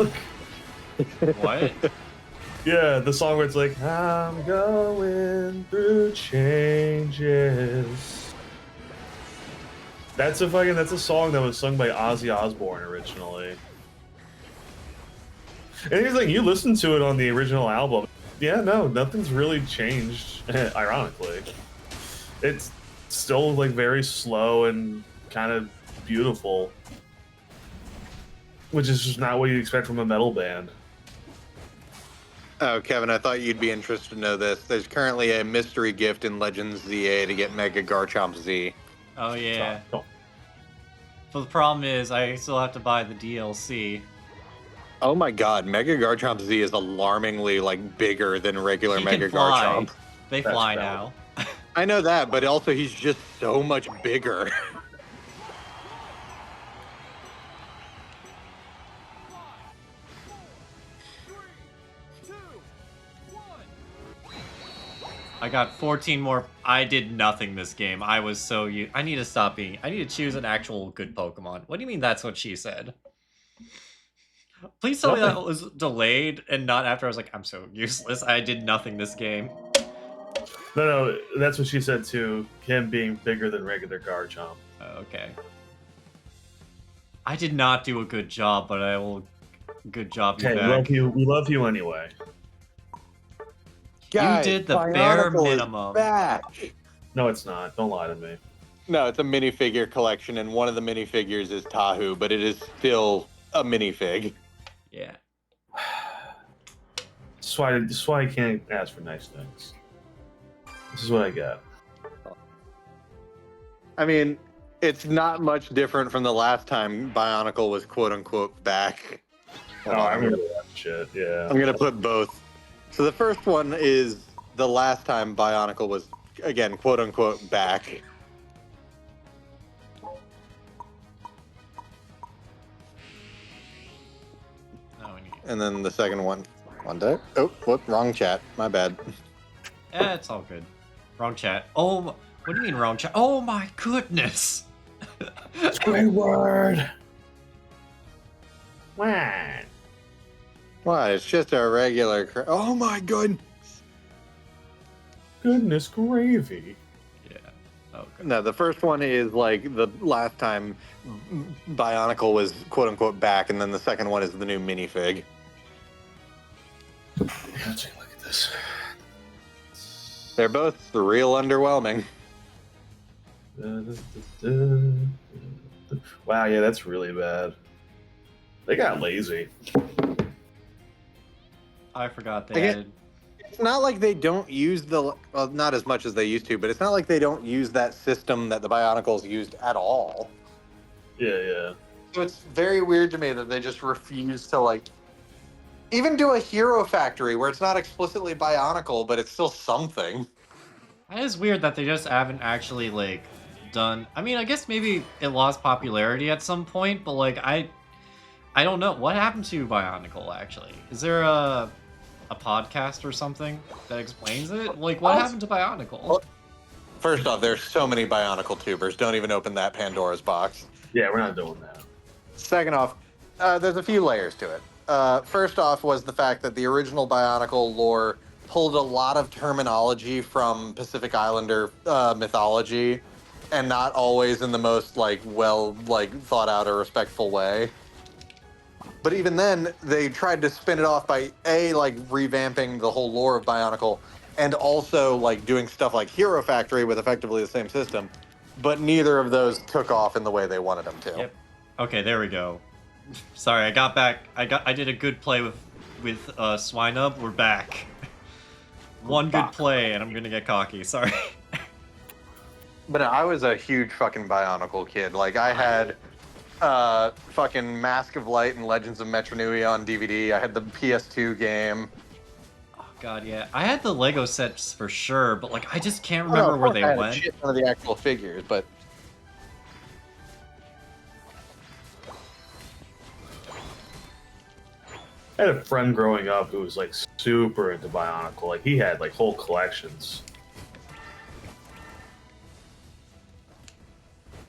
What? Yeah, the song where it's like, I'm going through changes. That's a song that was sung by Ozzy Osbourne originally. And he's like, you listen to it on the original album. Yeah, no, nothing's really changed, ironically. It's still like very slow and kind of beautiful. Which is just not what you'd expect from a metal band. Oh, Kevin, I thought you'd be interested to know this. There's currently a mystery gift in Legends ZA to get Mega Garchomp Z. Oh yeah. So, But the problem is I still have to buy the DLC. Oh my god, Mega Garchomp Z is alarmingly like bigger than regular He Mega can fly. Garchomp. They That's fly valid. now. I know that, but also he's just so much bigger. I got 14 more. I did nothing this game. I was so I need to stop being. I need to choose an actual good Pokemon. What do you mean that's what she said? Please tell me that was delayed and not after I was like, I'm so useless. I did nothing this game. No, that's what she said too. Him being bigger than regular Garchomp. Okay. I did not do a good job, but I will good job you Okay, back. we love you anyway. Guys, did the bare Bionicle is minimum. Back. No, it's not. Don't lie to me. No, it's a minifigure collection, and one of the minifigures is Tahu, but it is still a minifig. Yeah. This is why I can't ask for nice things. This is what I got. I mean, it's not much different from the last time Bionicle was quote unquote back. Oh, I remember that shit. Yeah. I'm gonna put both. So the first one is the last time Bionicle was again quote unquote back. Oh, we need. And then the second one. One day. Oh, whoop, wrong chat. My bad. It's all good. Wrong chat. Oh, what do you mean wrong chat? Oh my goodness! Squidward. What? What? It's just a regular. Oh my goodness. Goodness gravy. Yeah. Okay. No, the first one is like the last time Bionicle was quote unquote back, and then the second one is the new minifig. Yeah, take a look at this. They're both real underwhelming. Wow, yeah, that's really bad. They got lazy. I forgot they Again- added. It's not like they don't use well, not as much as they used to, but it's not like they don't use that system that the Bionicles used at all. Yeah, yeah. So it's very weird to me that they just refuse to like even do a Hero Factory where it's not explicitly Bionicle, but it's still something. It is weird that they just haven't actually like done. I mean, I guess maybe it lost popularity at some point, but like I don't know what happened to Bionicle. Actually, is there a podcast or something that explains it? Like, what happened to Bionicle? First off, there's so many Bionicle tubers. Don't even open that Pandora's box. Yeah, we're not doing that. Second off, there's a few layers to it. First off was the fact that the original Bionicle lore pulled a lot of terminology from Pacific Islander mythology, and not always in the most like thought out or respectful way. But even then, they tried to spin it off by revamping the whole lore of Bionicle, and also like doing stuff like Hero Factory with effectively the same system. But neither of those took off in the way they wanted them to. Yep. Okay, there we go. Sorry, I got back. I did a good play with Swinub. We're back. One good play, and I'm gonna get cocky. Sorry. But no, I was a huge fucking Bionicle kid. Like I had fucking Mask of Light and Legends of Metronui on DVD. I had the PS2 game. Oh god, yeah. I had the Lego sets for sure, but like I just can't remember where they I had went. a shit ton of the actual figures, but I had a friend growing up who was like super into Bionicle. Like he had like whole collections.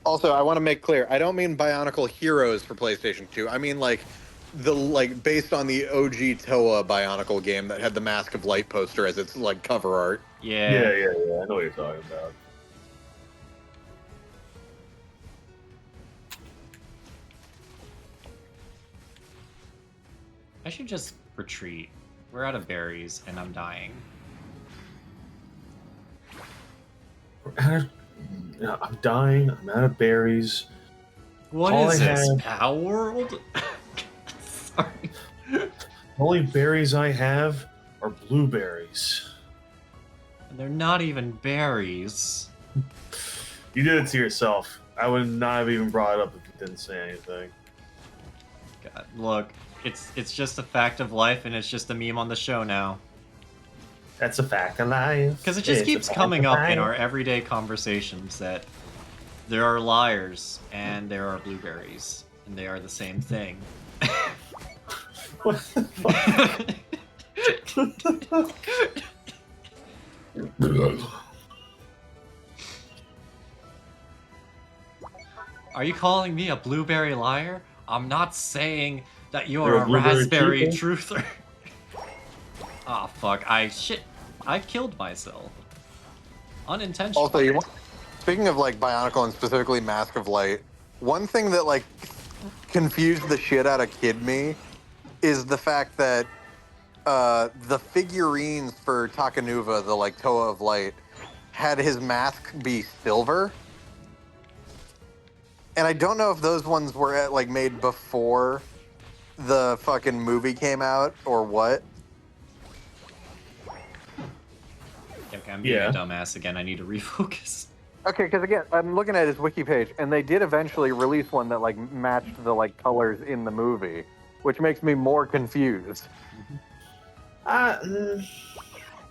also I want to make clear, I don't mean Bionicle Heroes for PlayStation 2. I mean like based on the OG Toa Bionicle game that had the Mask of Light poster as its like cover art. Yeah. Yeah. I know what you're talking about. I should just retreat. We're out of berries, and I'm dying. I'm dying. I'm out of berries. What All is I this? have- Power World? Sorry. The only berries I have are blueberries. They're not even berries. You did it to yourself. I would not have even brought it up if you didn't say anything. God, look, it's just a fact of life, and it's just a meme on the show now. That's a fact of life. Because it just It's a keeps fact coming of up in life. our everyday conversations that there are liars and there are blueberries, and they are the same thing. What the fuck? Are you calling me a blueberry liar? I'm not saying that you're You're a a blueberry raspberry truther? truther. Ah, fuck. I killed myself. Unintentionally. Also, speaking of like Bionicle and specifically Mask of Light, one thing that like confused the shit out of Kid Me is the fact that the figurines for Takanuva, the like Toa of Light, had his mask be silver. And I don't know if those ones were like made before the fucking movie came out or what. Okay, I'm being Yeah. a dumbass again. I need to refocus. Okay, because again, I'm looking at his wiki page, and they did eventually release one that like matched the like colors in the movie, which makes me more confused. I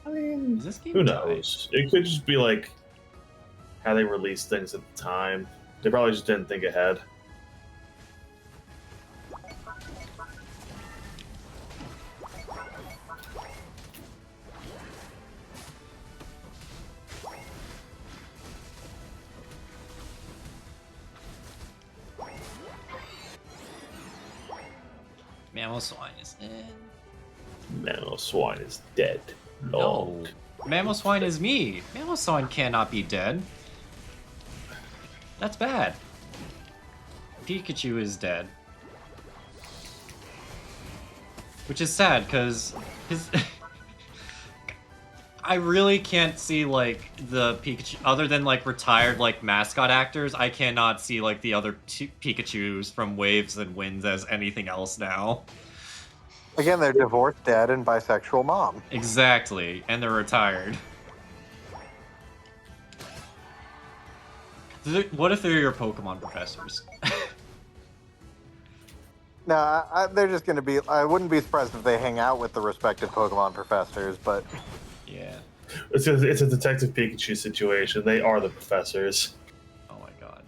mean, Is this game who tied? knows? It could just be like how they released things at the time. They probably just didn't think ahead. Mamoswine is dead. Mamoswine is dead. No. Mamoswine is me. Mamoswine cannot be dead. That's bad. Pikachu is dead. Which is sad, because his... I really can't see, like, the Pikachu... Other than, like, retired, like, mascot actors, I cannot see, like, the other Pikachus from Waves and Winds as anything else now. Again, they're divorced dad and bisexual mom. Exactly, and they're retired. What if they're your Pokemon professors? No, they're just going to be... I wouldn't be surprised if they hang out with the respective Pokemon professors, but... Yeah. It's a Detective Pikachu situation. They are the professors. Oh my god.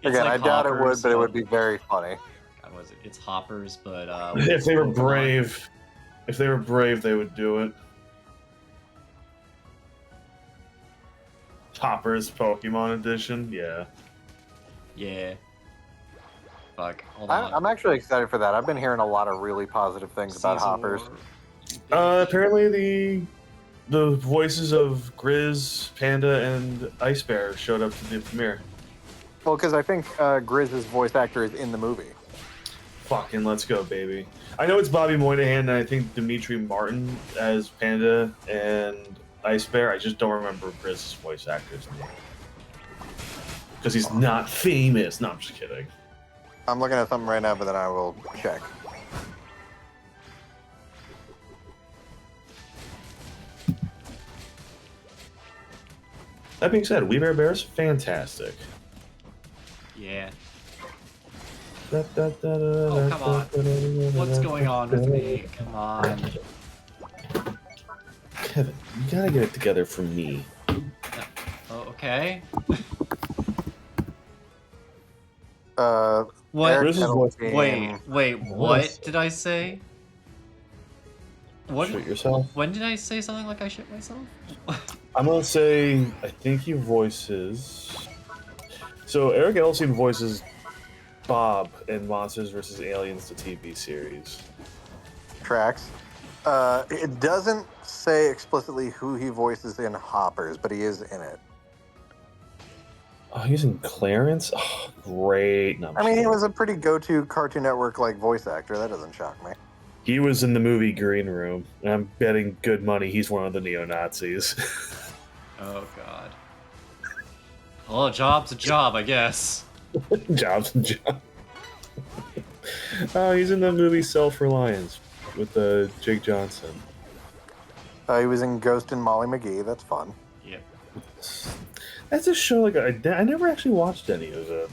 Again, like I doubt it would, Hoppers, but it would be very funny. God, was it? It's Hoppers, but If they were Pokemon. brave, they would do it. Hoppers Pokemon Edition, yeah. Yeah. Fuck. Hold on. I'm actually excited for that. I've been hearing a lot of really positive things about Hoppers. Apparently the voices of Grizz, Panda, and Ice Bear showed up to the premiere. Well, because I think Grizz's voice actor is in the movie. Fucking let's go, baby. I know it's Bobby Moynihan and I think Dimitri Martin as Panda and Ice Bear. I just don't remember Grizz's voice actor's name. Because he's not famous. No, I'm just kidding. I'm looking at something right now, but then I will check. That being said, We Bare Bears, fantastic. Yeah. Oh, come on. What's going on with me? Come on. Kevin, you gotta get it together for me. Oh, okay. What? Eric Grizz's voice- Edelstein- Wait, what did I say? What? Shoot yourself. When did I say something like I shit myself? I'm gonna say, I think he voices. So Eric Edelstein voices Bob in Monsters vs. Aliens, the TV series. Tracks. It doesn't say explicitly who he voices in Hoppers, but he is in it. Oh, he's in Clarence? Oh, great. No, I'm I mean, kidding. he was a pretty go-to Cartoon Network-like voice actor. That doesn't shock me. He was in the movie Green Room, and I'm betting good money he's one of the neo-Nazis. Oh god. Well, a job's a job, I guess. Jobs and job. Oh, he's in the movie Self-Reliance with Jake Johnson. He was in Ghost and Molly McGee. That's fun. Yep. That's a show like I never actually watched any of it.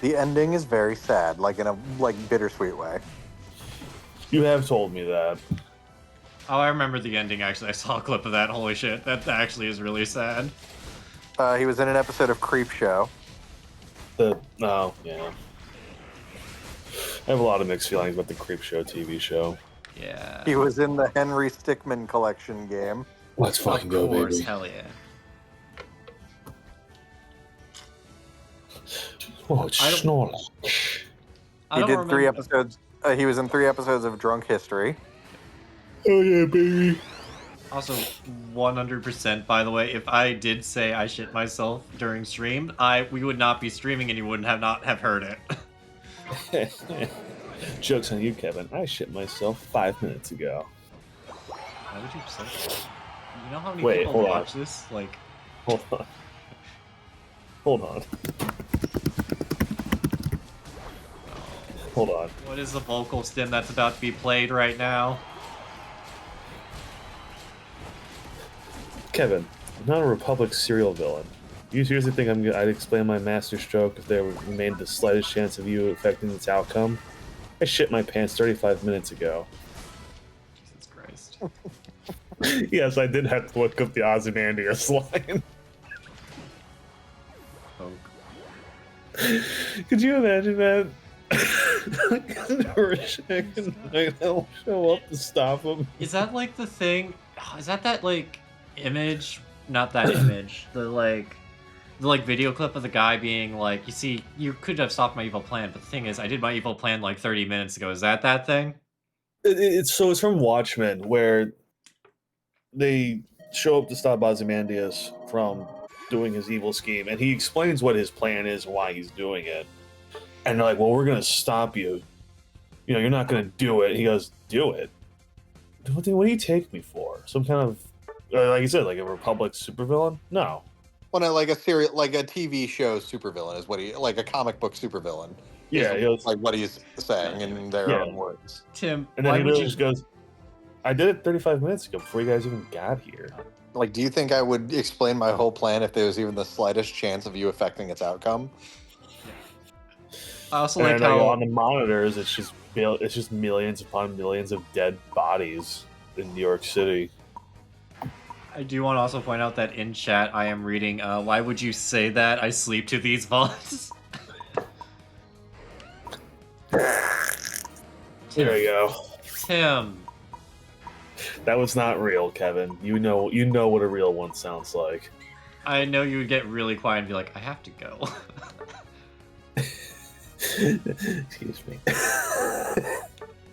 The ending is very sad, like in a bittersweet way. You have told me that. Oh, I remember the ending, actually. I saw a clip of that. Holy shit. That actually is really sad. He was in an episode of Creep Show. Yeah. I have a lot of mixed feelings about the Creep Show TV show. Yeah. He was in the Henry Stickmin collection game. Let's fucking go, Of course, baby. hell yeah. Oh, it's I don't- snorting. I He don't did remember. 3 episodes. He was in 3 episodes of Drunk History. Oh yeah, baby. Also, 100%, by the way, if I did say I shit myself during stream, we would not be streaming and you wouldn't have heard it. Joke's on you, Kevin. I shit myself 5 minutes ago. Why would you say that? You know how many Wait, people hold on. watch this? Like, Hold on. Hold on. Hold on. what is the vocal stim that's about to be played right now? Kevin, I'm not a Republic serial villain. You seriously think I'd explain my master stroke if there remained the slightest chance of you affecting its outcome? I shit my pants 35 minutes ago. Jesus Christ. Yes, I did have to look up the Ozymandias line. Oh, Could you imagine that? Rorschach and Nightell show up to stop him. is that like the thing? Is that like image? Not that image. The like the like video clip of the guy being like, "You see, you could have stopped my evil plan, but the thing is, I did my evil plan like 30 minutes ago." Is that thing? It's from Watchmen, where they show up to stop Ozymandias from doing his evil scheme, and he explains what his plan is and why he's doing it. And they're like, "Well, we're going to stop you. You know, you're not going to do it." He goes, "Do it? What do you take me for? Some kind of, like you said, like a Republic supervillain? No." Well, no, like a TV show supervillain is what he like a comic book supervillain. Yeah, is he goes, like what he's saying in their Yeah. own words. Tim, and then why he would literally you? just goes, "I did it 35 minutes ago before you guys even got here." Like, do you think I would explain my whole plan if there was even the slightest chance of you affecting its outcome? I also And like then, how on the monitors, it's just millions upon millions of dead bodies in New York City. I do want to also point out that in chat I am reading, why would you say that? I sleep to these VODs. There you go. Tim. That was not real, Kevin. You know what a real one sounds like. I know you would get really quiet and be like, I have to go. Excuse me.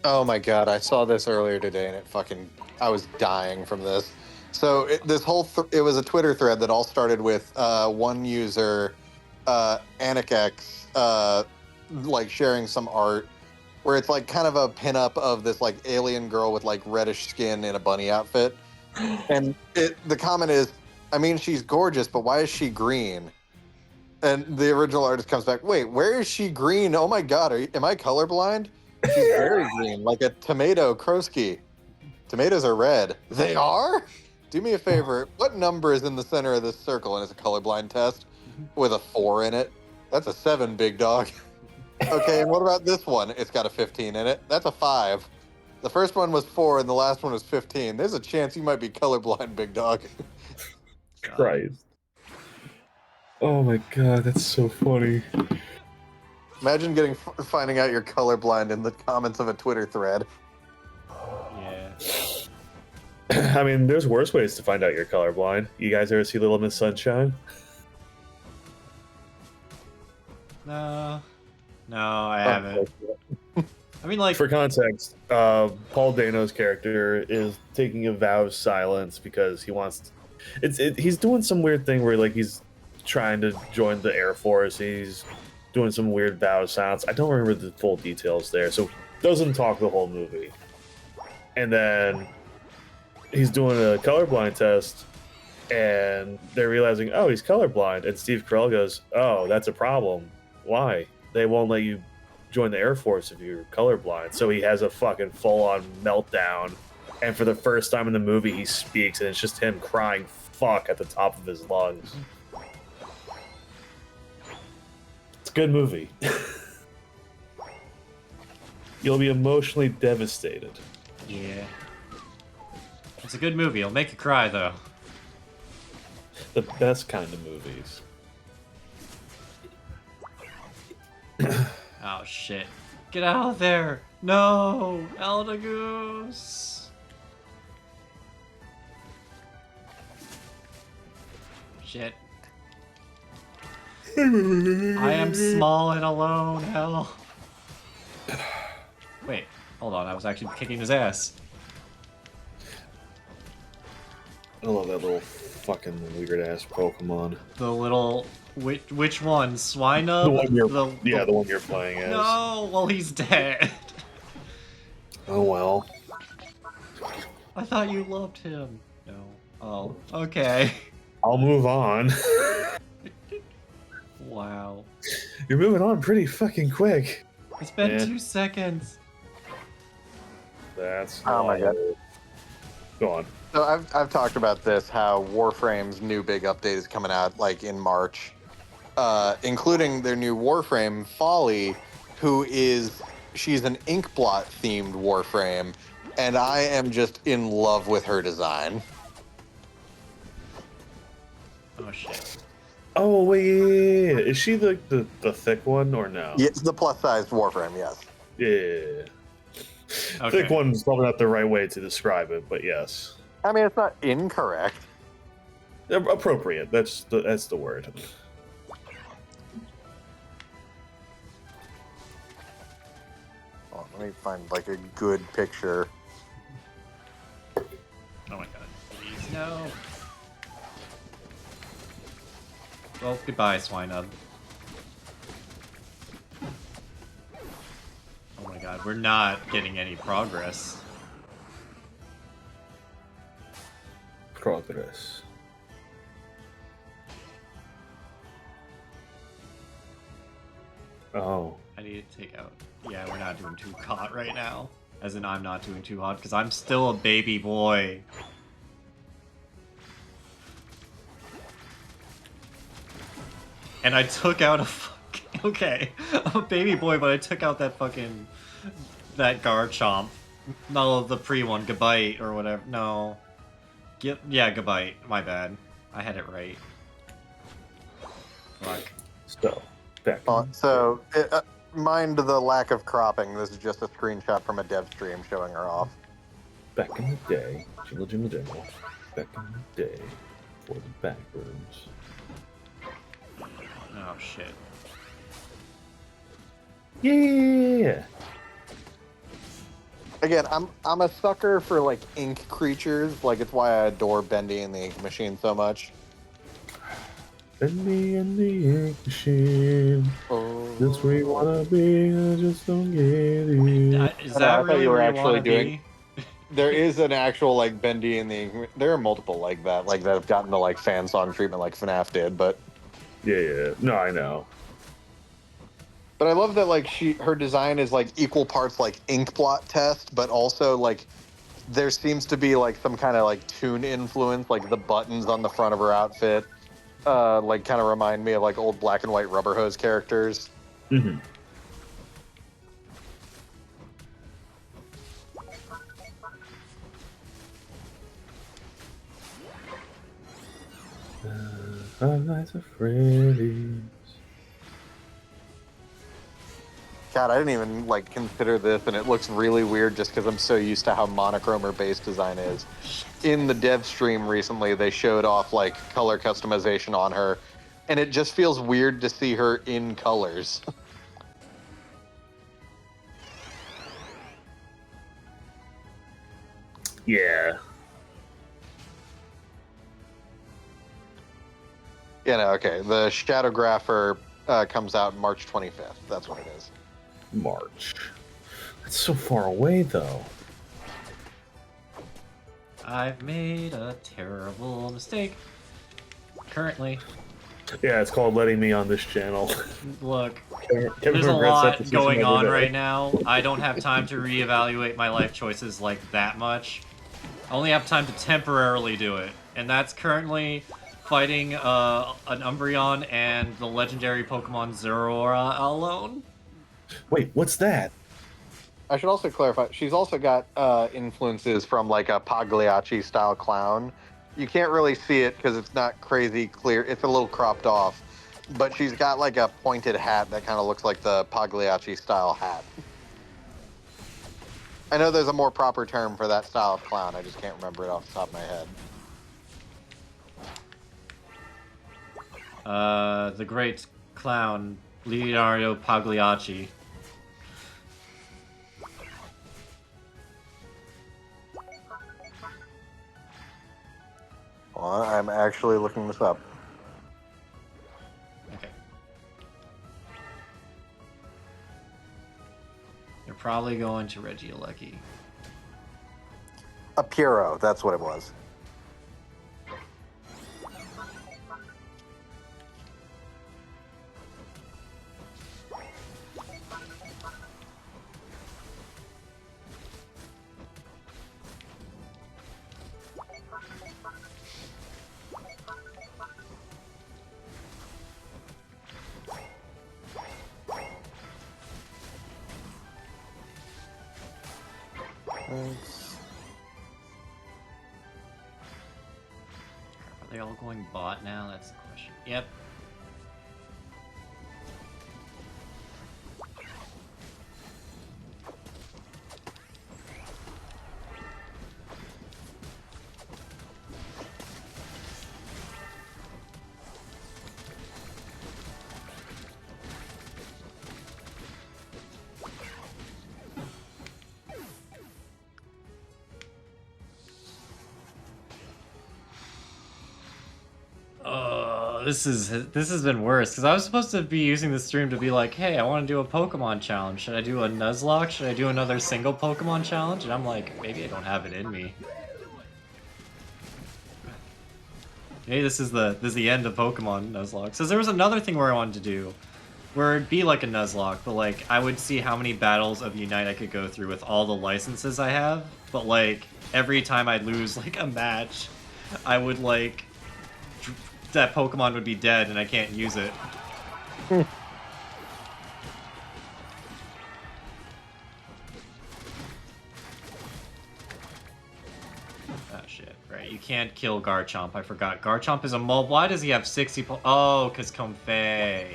Oh my god, I saw this earlier today and I was dying from this. So it was a Twitter thread that all started with one user, AnikX, like sharing some art where it's like kind of a pinup of this like alien girl with like reddish skin in a bunny outfit. And the comment is, I mean, she's gorgeous, but why is she green? And the original artist comes back, wait, where is she green? Oh my god, am I colorblind? She's very green, like a tomato Krosky. Tomatoes are red. They are? Do me a favor, what number is in the center of this circle? And it's a colorblind test with a 4 in it. That's a 7, big dog. Okay, and what about this one? It's got a 15 in it. That's a 5. The first one was 4 and the last one was 15. There's a chance you might be colorblind, big dog. Christ. Oh my god, that's so funny. Imagine finding out you're colorblind in the comments of a Twitter thread. Yeah. I mean, there's worse ways to find out you're colorblind. You guys ever see Little Miss Sunshine? No, I haven't. I mean, like, For context, Paul Dano's character is taking a vow of silence because he wants. He's doing some weird thing where like he's trying to join the Air Force. He's doing some weird vow of silence. I don't remember the full details there, so doesn't talk the whole movie. And then he's doing a colorblind test, and they're realizing, oh, he's colorblind. And Steve Carell goes, oh, that's a problem. Why? They won't let you join the Air Force if you're colorblind. So he has a fucking full-on meltdown. And for the first time in the movie, he speaks, and it's just him crying fuck at the top of his lungs. It's a good movie. You'll be emotionally devastated. yeah. It's a good movie. It'll make you cry, though. The best kind of movies. Oh, shit. Get out of there! No! Eldegoose! Shit. I am small and alone, hell. Wait, hold on, I was actually kicking his ass. I love that little fucking weird ass Pokemon. The little... Which one? Swinub? The one you're, The one you're playing as. No! Well, he's dead. Oh well. I thought you loved him. No. Oh, okay. I'll move on. Wow. You're moving on pretty fucking quick. It's been Yeah. 2 seconds. That's Oh my God. Go on. So I've talked about this, how Warframe's new big update is coming out like in March, including their new Warframe, Folly, she's an Inkblot themed Warframe, and I am just in love with her design. Oh shit. Oh wait, yeah. Is she the thick one or no? Yeah, it's the plus-sized Warframe, yes. Yeah. Okay. Thick one's probably not the right way to describe it, but yes. I mean, it's not incorrect. Appropriate. That's the word. Let me find like a good picture. Oh my god. Please, no. Well, goodbye, Swinub. Oh my god, we're not getting any progress. Progress. Oh. I need to take out... Yeah, we're not doing too hot right now. As in, I'm not doing too hot, because I'm still a baby boy. And I took out a fucking... Okay, I'm a baby boy, but I took out that fucking... That Garchomp. No, the pre-one, Gabite, or whatever. No. Yeah, Gabite. My bad. I had it right. Fuck. So, back. Mind the lack of cropping. This is just a screenshot from a dev stream showing her off. Back in the day, jingle jingle jingle. Back in the day, for the back rooms. Oh, shit. Yeah. Again, I'm a sucker for like ink creatures. Like it's why I adore Bendy and the Ink Machine so much. Bendy and the ink machine. Oh. That's where you wanna be, I just don't get it. Is I that thought really you were where you actually want to doing- be? There is an actual like Bendy and the Ink. There are multiple like that have gotten the like fan song treatment like FNAF did, but Yeah. No, I know. I love that like her design is like equal parts like ink blot test, but also like there seems to be like some kind of like tune influence, like the buttons on the front of her outfit, like kind of remind me of like old Black and White Rubber Hose characters. Mm-hmm. Five Nights at Freddy's. God, I didn't even like consider this, and it looks really weird just because I'm so used to how monochrome her base design is. In the dev stream recently, they showed off like color customization on her, and it just feels weird to see her in colors. Yeah. Okay. The Shadowgrapher comes out March 25th. That's what it is. March. That's so far away, though. I've made a terrible mistake. Currently. Yeah, it's called letting me on this channel. Look, Kevin there's a regrets that lot decision going every on day. right now. I don't have time to reevaluate my life choices like that much. I only have time to temporarily do it. And that's currently fighting an Umbreon and the legendary Pokemon Zeraora alone. Wait, what's that? I should also clarify, she's also got influences from like a Pagliacci style clown. You can't really see it because it's not crazy clear. It's a little cropped off. But she's got like a pointed hat that kind of looks like the Pagliacci style hat. I know there's a more proper term for that style of clown. I just can't remember it off the top of my head. The great clown, Leonardo Pagliacci. Well, I'm actually looking this up. Okay. You're probably going to Regieleki. A Puro, that's what it was. Thanks. Are they all going bot now? That's the question. Yep. this has been worse because I was supposed to be using the stream to be like, hey, I want to do a Pokemon challenge. Should I do a Nuzlocke? Should I do another single Pokemon challenge? And I'm like, maybe I don't have it in me. Maybe this is the end of Pokemon Nuzlocke. So there was another thing where I wanted to do, where it'd be like a Nuzlocke, but like I would see how many battles of Unite I could go through with all the licenses I have. But like every time I'd lose like a match, I would like that Pokemon would be dead and I can't use it. Oh shit, right, you can't kill Garchomp, I forgot. Garchomp is a mob. Why does he have 60 Oh, because Comfey.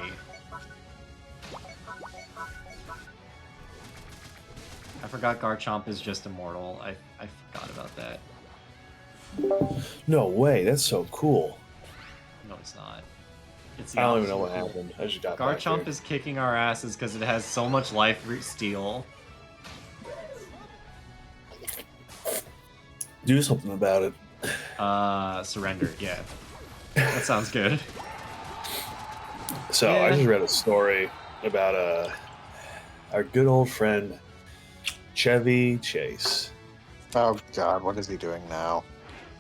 I forgot Garchomp is just immortal. I forgot about that. No way, that's so cool. No, it's not. It's the I don't even know opposite. what happened. I just got back Garchomp here. is kicking our asses because it has so much life steal. Do something about it. Surrender, yeah. That sounds good. So Yeah. I just read a story about our good old friend Chevy Chase. Oh God, what is he doing now?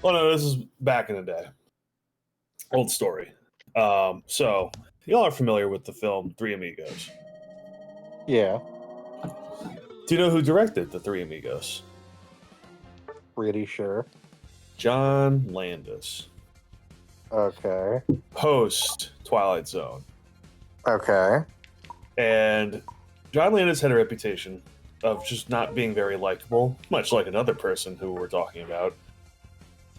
Oh no, this is back in the day. Old story. So y'all are familiar with the film Three Amigos. Yeah, Do you know who directed the Three Amigos? pretty sure. John Landis. Okay. Post Twilight Zone. Okay. And John Landis had a reputation of just not being very likable, much like another person who we're talking about.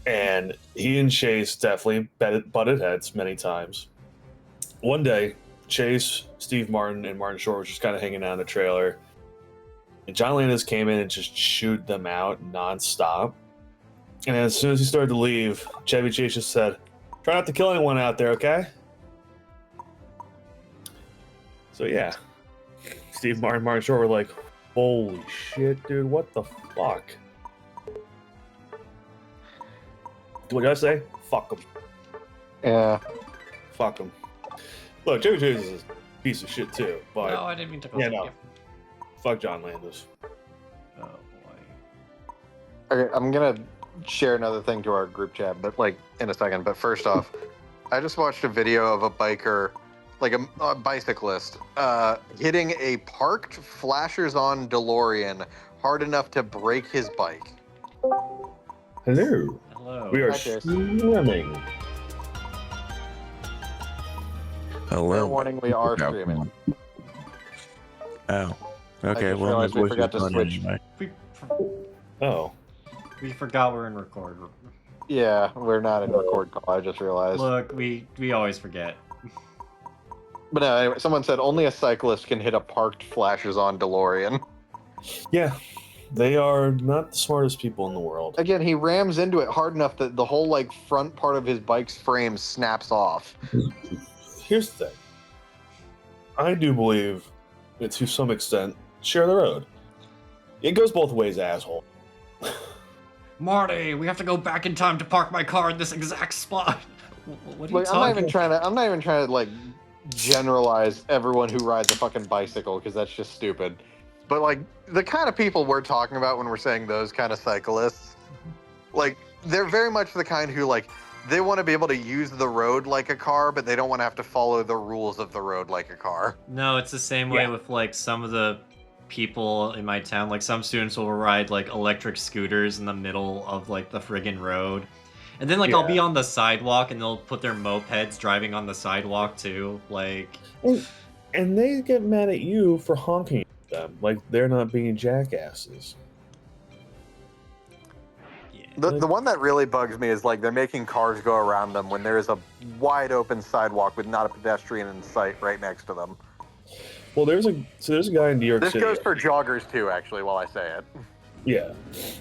And he and Chase definitely butted heads many times. One day, Chase, Steve Martin, and Martin Short were just kind of hanging out in the trailer. And John Landis came in and just chewed them out nonstop. And as soon as he started to leave, Chevy Chase just said, "Try not to kill anyone out there, okay?" So yeah, Steve Martin, Martin Short were like, "Holy shit, dude, what the fuck?" What did I say? Fuck him. Yeah. Fuck him. Look, Chevy Chase is a piece of shit too, but No, I didn't mean to go yeah, through no. you. fuck John Landis. Oh boy. Okay, I'm gonna share another thing to our group chat, but like in a second. But first off, I just watched a video of a biker, like a bicyclist, hitting a parked flashers on DeLorean hard enough to break his bike. Hello. Hello. We are Hi, Chase. streaming. Fair Hello. warning, we are Yeah, streaming. Oh. Okay, just well, realized my we voice forgot is to on switch. anyway. Oh, We forgot we're in record. Yeah, we're not in record call. I just realized. Look, we always forget. But no, anyway, someone said only a cyclist can hit a parked flashers on DeLorean. yeah. They are not the smartest people in the world. Again, he rams into it hard enough that the whole like front part of his bike's frame snaps off. Here's the thing. I do believe that to some extent, share the road. It goes both ways, asshole. Marty, we have to go back in time to park my car in this exact spot. What are you Like, I'm not talking? even trying to like generalize everyone who rides a fucking bicycle because that's just stupid. But like the kind of people we're talking about when we're saying those kind of cyclists, like they're very much the kind who like they want to be able to use the road like a car, but they don't want to have to follow the rules of the road like a car. No, it's the same way Yeah. with like some of the people in my town. Like some students will ride like electric scooters in the middle of like the friggin' road. And then like I'll be on the sidewalk and they'll put their mopeds driving on the sidewalk too. Like And they get mad at you for honking at them, like they're not being jackasses. yeah. The one that really bugs me is like they're making cars go around them when there is a wide open sidewalk with not a pedestrian in sight right next to them. Well, there's a guy in New York This City. goes for joggers too, actually, while I say it. Yeah,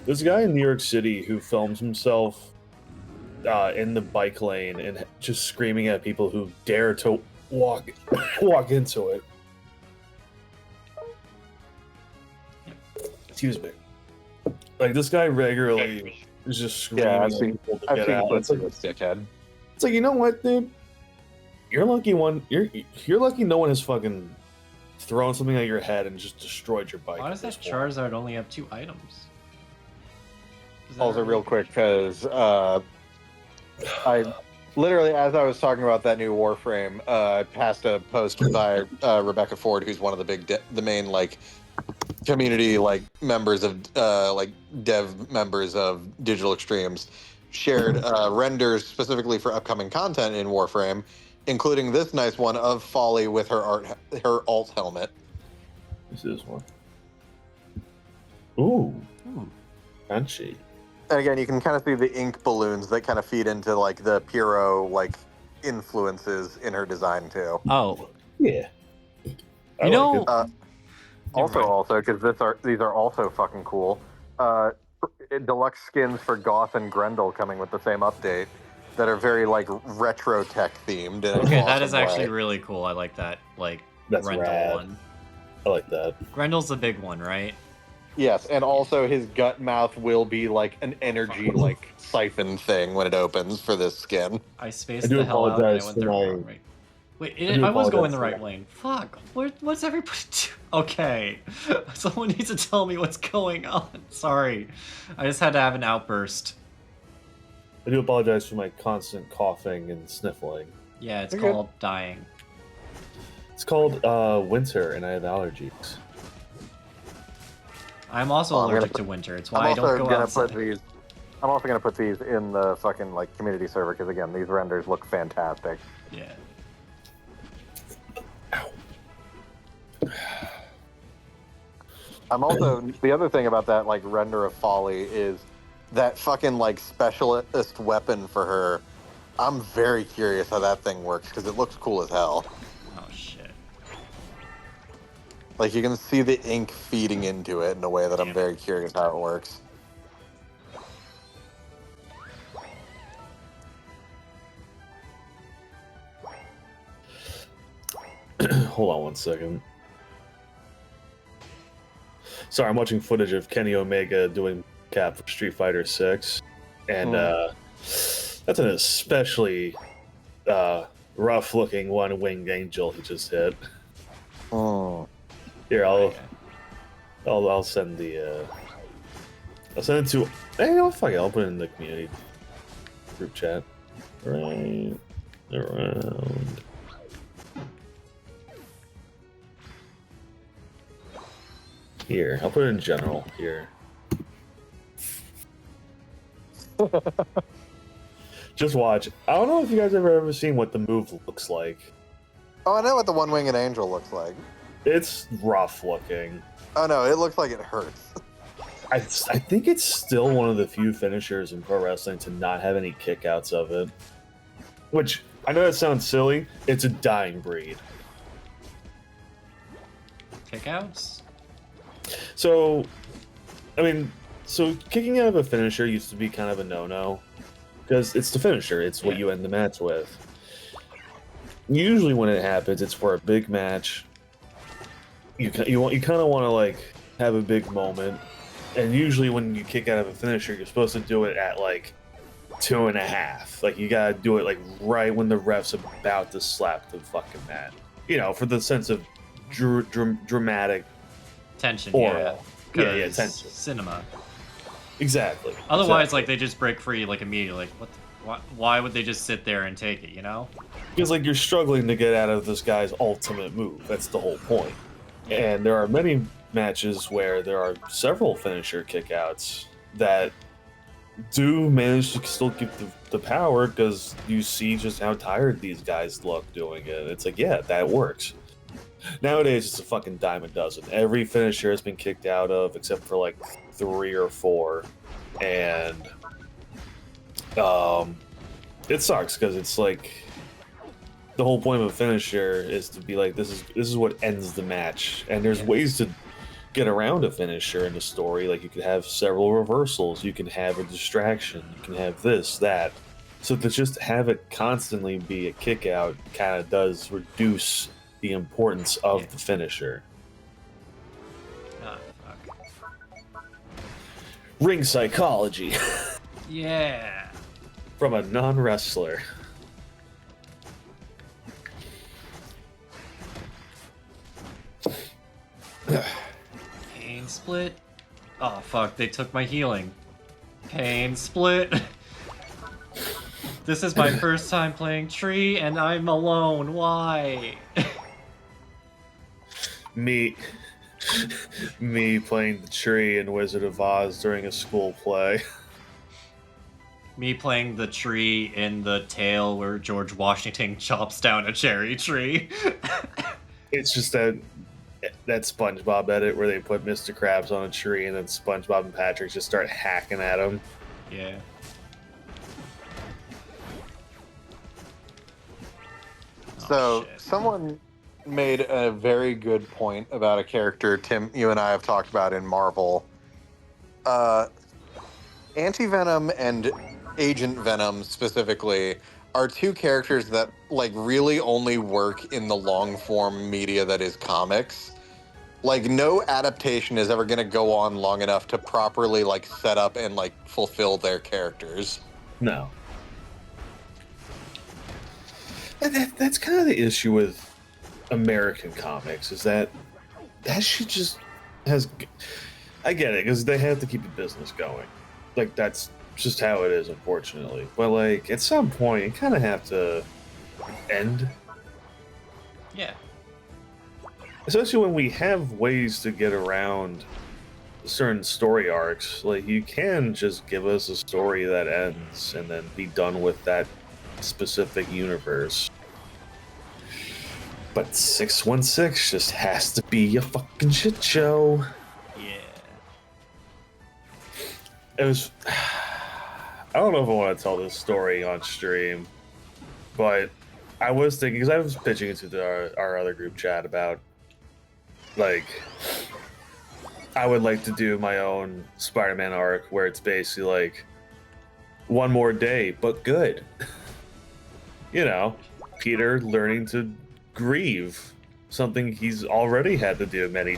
there's a guy in New York City who films himself in the bike lane and just screaming at people who dare to walk into it. Excuse me. Like this guy regularly is just screaming Yeah, at people to I've get seen out. clips of this dickhead. It's like, you know what, dude? You're lucky one. You're lucky no one has fucking thrown something at your head and just destroyed your bike. Why does at that this point. Charizard only have 2 items? Is that Also, really- real quick, because I literally, as I was talking about that new Warframe, I passed a post by Rebecca Ford, who's one of the main like community like members of like dev members of Digital Extremes, shared renders specifically for upcoming content in Warframe, including this nice one of Folly with her alt helmet. This is one. Ooh, Ooh. punchy. And again, you can kind of see the ink balloons that kind of feed into like the Pyro like influences in her design too. Oh, Yeah. I you know, like it. Also, because these are also fucking cool. Deluxe skins for Goth and Grendel coming with the same update that are very like retro tech themed. In an okay, that awesome is actually way. really cool. I like that. Like That's Grendel rad. one. I like that. Grendel's the big one, right? Yes, and also his gut mouth will be like an energy like siphon thing when it opens for this skin. I spaced I do the hell out and I apologize went for the my- wrong way. Wait, do I was going apologize the for right that. lane. Fuck. What's everybody do? Okay. Someone needs to tell me what's going on. Sorry. I just had to have an outburst. I do apologize for my constant coughing and sniffling. Yeah, it's You're good. called dying. It's called winter, and I have allergies. I'm also Oh, I'm allergic gonna to winter. It's why I'm I also don't go gonna outside. put these. I'm also gonna put these in the fucking like community server because again, these renders look fantastic. Yeah. I'm also the other thing about that like render of Folly is that fucking like specialist weapon for her. I'm very curious how that thing works because it looks cool as hell. Oh shit. Like you can see the ink feeding into it in a way that I'm Yeah. very curious how it works. Hold on one second. Sorry, I'm watching footage of Kenny Omega doing cap for Street Fighter 6, and that's an especially rough-looking one-winged angel he just hit. Hmm. Here, Okay. I'll send the I'll send it to. Hey, no, fuck it. I'll put it in the community group chat. Right around. Here, I'll put it in general. Here. Just watch. I don't know if you guys ever seen what the move looks like. Oh, I know what the one-winged angel looks like. It's rough looking. Oh no, it looks like it hurts. I think it's still one of the few finishers in pro wrestling to not have any kickouts of it. Which, I know that sounds silly, it's a dying breed. Kickouts? So, I mean, kicking out of a finisher used to be kind of a no-no. Because it's the finisher, it's what Yeah. you end the match with. Usually when it happens, it's for a big match. You kind of want to, like, have a big moment. And usually when you kick out of a finisher, you're supposed to do it at, like, 2.5. Like, you gotta do it, like, right when the ref's about to slap the fucking mat. You know, for the sense of dramatic. Tension, Oral. yeah. Yeah, 'Cause tension. Cinema. Exactly. Otherwise, Exactly. like, they just break free, like, immediately. Like, why would they just sit there and take it, you know? Because, like, you're struggling to get out of this guy's ultimate move. That's the whole point. And there are many matches where there are several finisher kickouts that do manage to still keep the power because you see just how tired these guys look doing it. It's like, yeah, that works. Nowadays, it's a fucking dime a dozen. Every finisher has been kicked out of except for like 3 or 4. And it sucks because it's like the whole point of a finisher is to be like this is what ends the match, and there's ways to get around a finisher in the story. Like you could have several reversals, you can have a distraction, you can have this, that. So to just have it constantly be a kick out kind of does reduce the importance of the finisher. Ah, fuck. Ring psychology Yeah. from a non-wrestler. split. Oh fuck, they took my healing. Pain split. This is my first time playing Tree, and I'm alone. Why? Me playing the tree in Wizard of Oz during a school play. Me playing the tree in the tale where George Washington chops down a cherry tree. It's just that SpongeBob edit where they put Mr. Krabs on a tree and then SpongeBob and Patrick just start hacking at him. Yeah. So shit. someone made a very good point about a character, Tim, you and I have talked about in Marvel. Anti-Venom and Agent Venom specifically are two characters that like really only work in the long form media that is comics. Like no adaptation is ever going to go on long enough to properly like set up and like fulfill their characters. No. That's kind of the issue with American comics, is that shit just has... I get it, because they have to keep the business going. Like, that's just how it is, unfortunately. But, like, at some point, you kind of have to end. Yeah. Especially when we have ways to get around certain story arcs. Like, you can just give us a story that ends and then be done with that specific universe. But 616 just has to be a fucking shit show. Yeah. It was... I don't know if I want to tell this story on stream, but I was thinking, because I was pitching it to our other group chat about, like, I would like to do my own Spider-Man arc where it's basically like one more day, but good. You know, Peter learning to grieve, something he's already had to do many.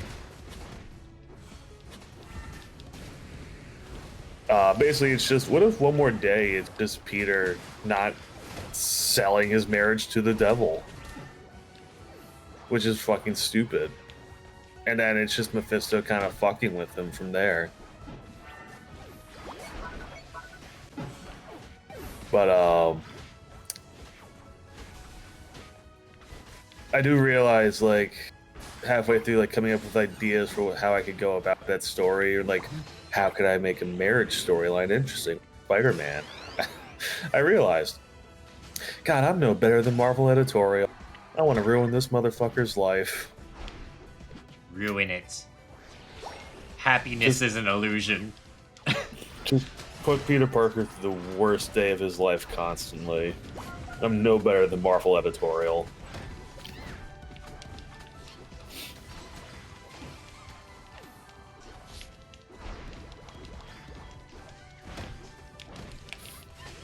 Basically, it's just, what if one more day it's just Peter not selling his marriage to the devil? Which is fucking stupid. And then it's just Mephisto kind of fucking with him from there. But, I do realize, like, halfway through, like, coming up with ideas for how I could go about that story, or, like, how could I make a marriage storyline interesting? Spider-Man. I realized, God, I'm no better than Marvel editorial. I want to ruin this motherfucker's life. Ruin it. Happiness is an illusion. Just put Peter Parker through the worst day of his life constantly. I'm no better than Marvel editorial.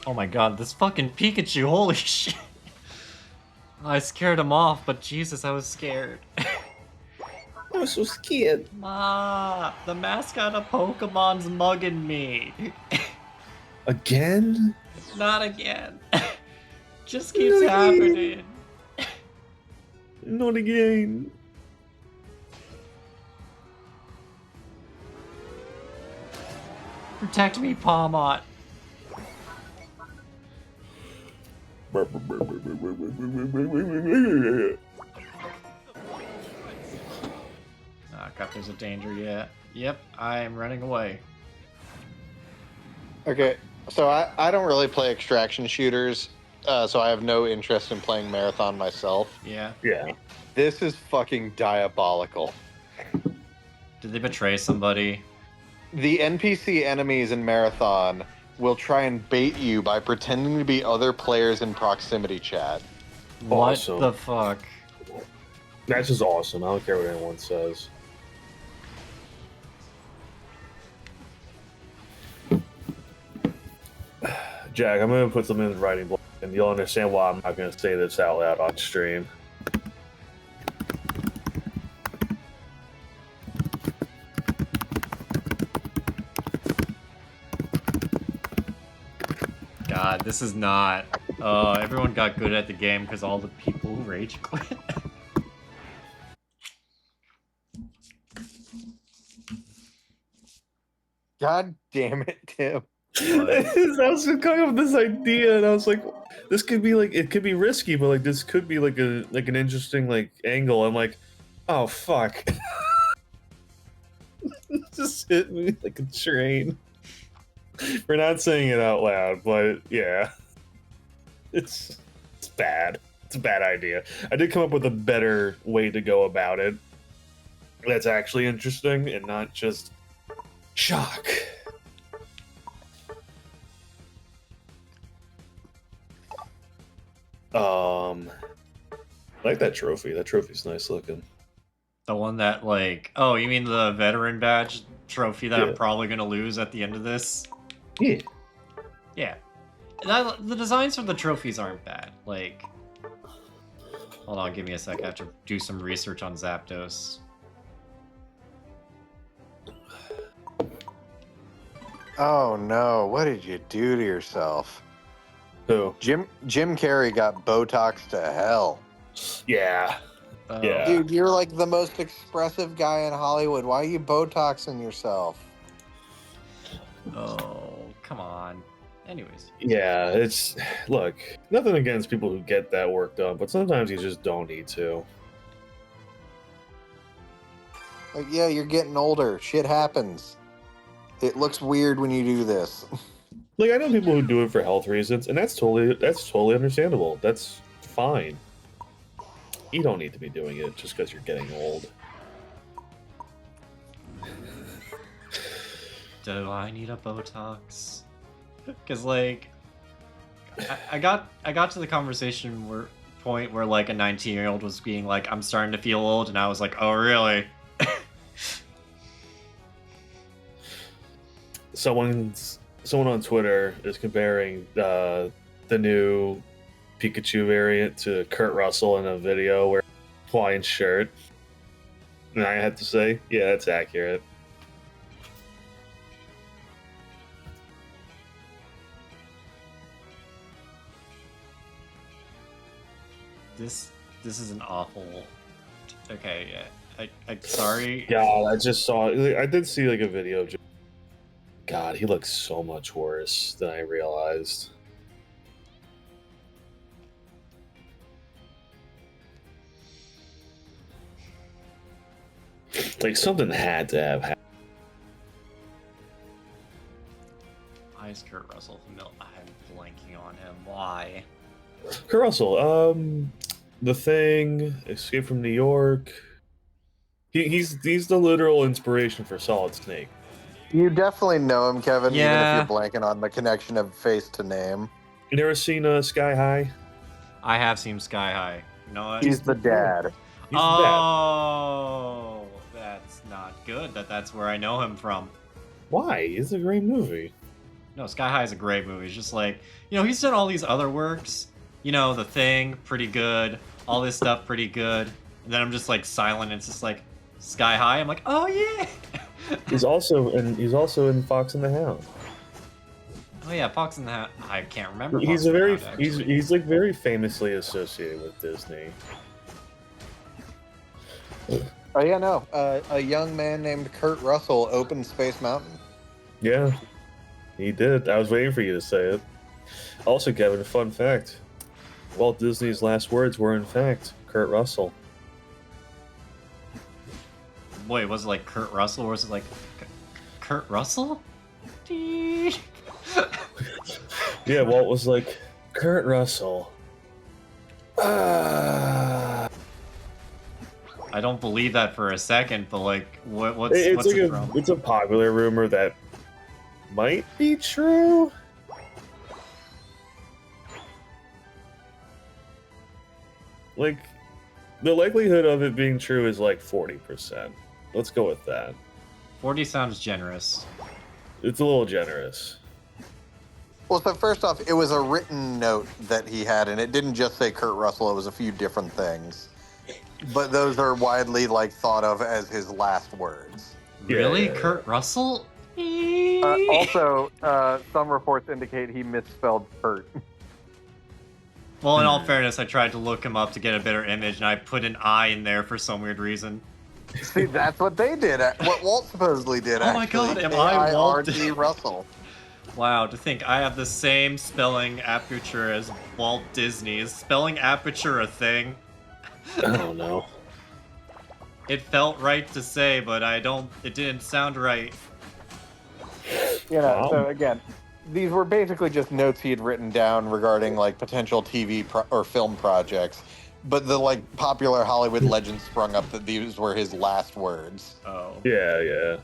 Oh my god, this fucking Pikachu, holy shit. I scared him off, but Jesus, I was scared. I was so scared. Ma, the mascot of Pokemon's mugging me. Again? Not again. Just keeps happening. Not again. Protect me, Palmot. Ah, crap, there's a danger, yeah. Yep, I am running away. Okay, so I don't really play extraction shooters, so I have no interest in playing Marathon myself. Yeah. Yeah. This is fucking diabolical. Did they betray somebody? The NPC enemies in Marathon will try and bait you by pretending to be other players in proximity chat. What Awesome. the fuck? That's just awesome. I don't care what anyone says. Jack, I'm going to put something in the writing block, and you'll understand why I'm not going to say this out loud on stream. God, this is not... everyone got good at the game because all the people rage quit. God damn it, Tim. I was coming up with this idea, and I was like, "This could be like it could be risky, but like this could be like an interesting like angle." I'm like, "Oh fuck!" Just hit me like a train. We're not saying it out loud, but yeah, it's bad. It's a bad idea. I did come up with a better way to go about it. That's actually interesting and not just shock. I like that trophy. That trophy's nice looking. The one that, like, oh, you mean the veteran badge trophy that Yeah. I'm probably gonna lose at the end of this? Yeah. Yeah. The designs for the trophies aren't bad. Like, hold on, give me a sec. I have to do some research on Zapdos. Oh no, what did you do to yourself? Who? Jim Carrey got Botox to hell. Yeah. Oh, Yeah. Dude, you're like the most expressive guy in Hollywood. Why are you Botoxing yourself? Oh, come on. Anyways. Yeah, it's look, nothing against people who get that work done, but sometimes you just don't need to. Like, yeah, you're getting older. Shit happens. It looks weird when you do this. Like I know people who do it for health reasons, and that's totally understandable. That's fine. You don't need to be doing it just because you're getting old. Do I need a Botox? Because, like, I got to the conversation point where like a 19-year-old was being like, I'm starting to feel old, and I was like, oh really? Someone on Twitter is comparing the new Pikachu variant to Kurt Russell in a video wearing a Hawaiian shirt, and I had to say, yeah, that's accurate. This is an awful. Okay, yeah. I sorry. God, I just saw. I did see like a video of. God, he looks so much worse than I realized. Like something had to have happened. Why is Kurt Russell familiar? I'm blanking on him. Why? Kurt Russell, The Thing, Escape from New York. He's the literal inspiration for Solid Snake. You definitely know him, Kevin, Yeah. even if you're blanking on the connection of face to name. You never seen Sky High? I have seen Sky High. You know what? He's the dad. He's the dad. Oh, that's not good. That's where I know him from. Why? It's a great movie. No, Sky High is a great movie. It's just like, he's done all these other works. The Thing, pretty good. All this stuff, pretty good. And then I'm just like silent. And it's just like Sky High. I'm like, oh yeah. He's also in Fox and the Hound. Oh yeah, Fox and the Hound. I can't remember. He's Fox a and the very Hound, he's actually. he's like very famously associated with Disney. Oh yeah, no. A young man named Kurt Russell opened Space Mountain. Yeah, he did. I was waiting for you to say it. Also, Kevin, fun fact: Walt Disney's last words were, in fact, Kurt Russell. Wait, was it like Kurt Russell or was it like Kurt Russell? Dee. Yeah, Walt was like, Kurt Russell. Ah. I don't believe that for a second, but like, what's It's like it from? it's a popular rumor that might be true. Like, the likelihood of it being true is like 40%. Let's go with that. 40 sounds generous. It's a little generous. Well, so first off, it was a written note that he had, and it didn't just say Kurt Russell. It was a few different things. But those are widely thought of as his last words. Yeah, Really, yeah, yeah. Kurt Russell? Also, some reports indicate he misspelled Kurt. Well, in all fairness, I tried to look him up to get a better image, and I put an I in there for some weird reason. See, that's what they did. What Walt supposedly did. Oh my actually. God, am I Walt? K-I-R-D Russell. Wow, to think I have the same spelling aperture as Walt Disney. Is spelling aperture a thing? I don't know. It felt right to say, but it didn't sound right. You know, Wow. so again, these were basically just notes he had written down regarding like potential TV or film projects. But the like popular Hollywood legend sprung up that these were his last words. Oh. Yeah.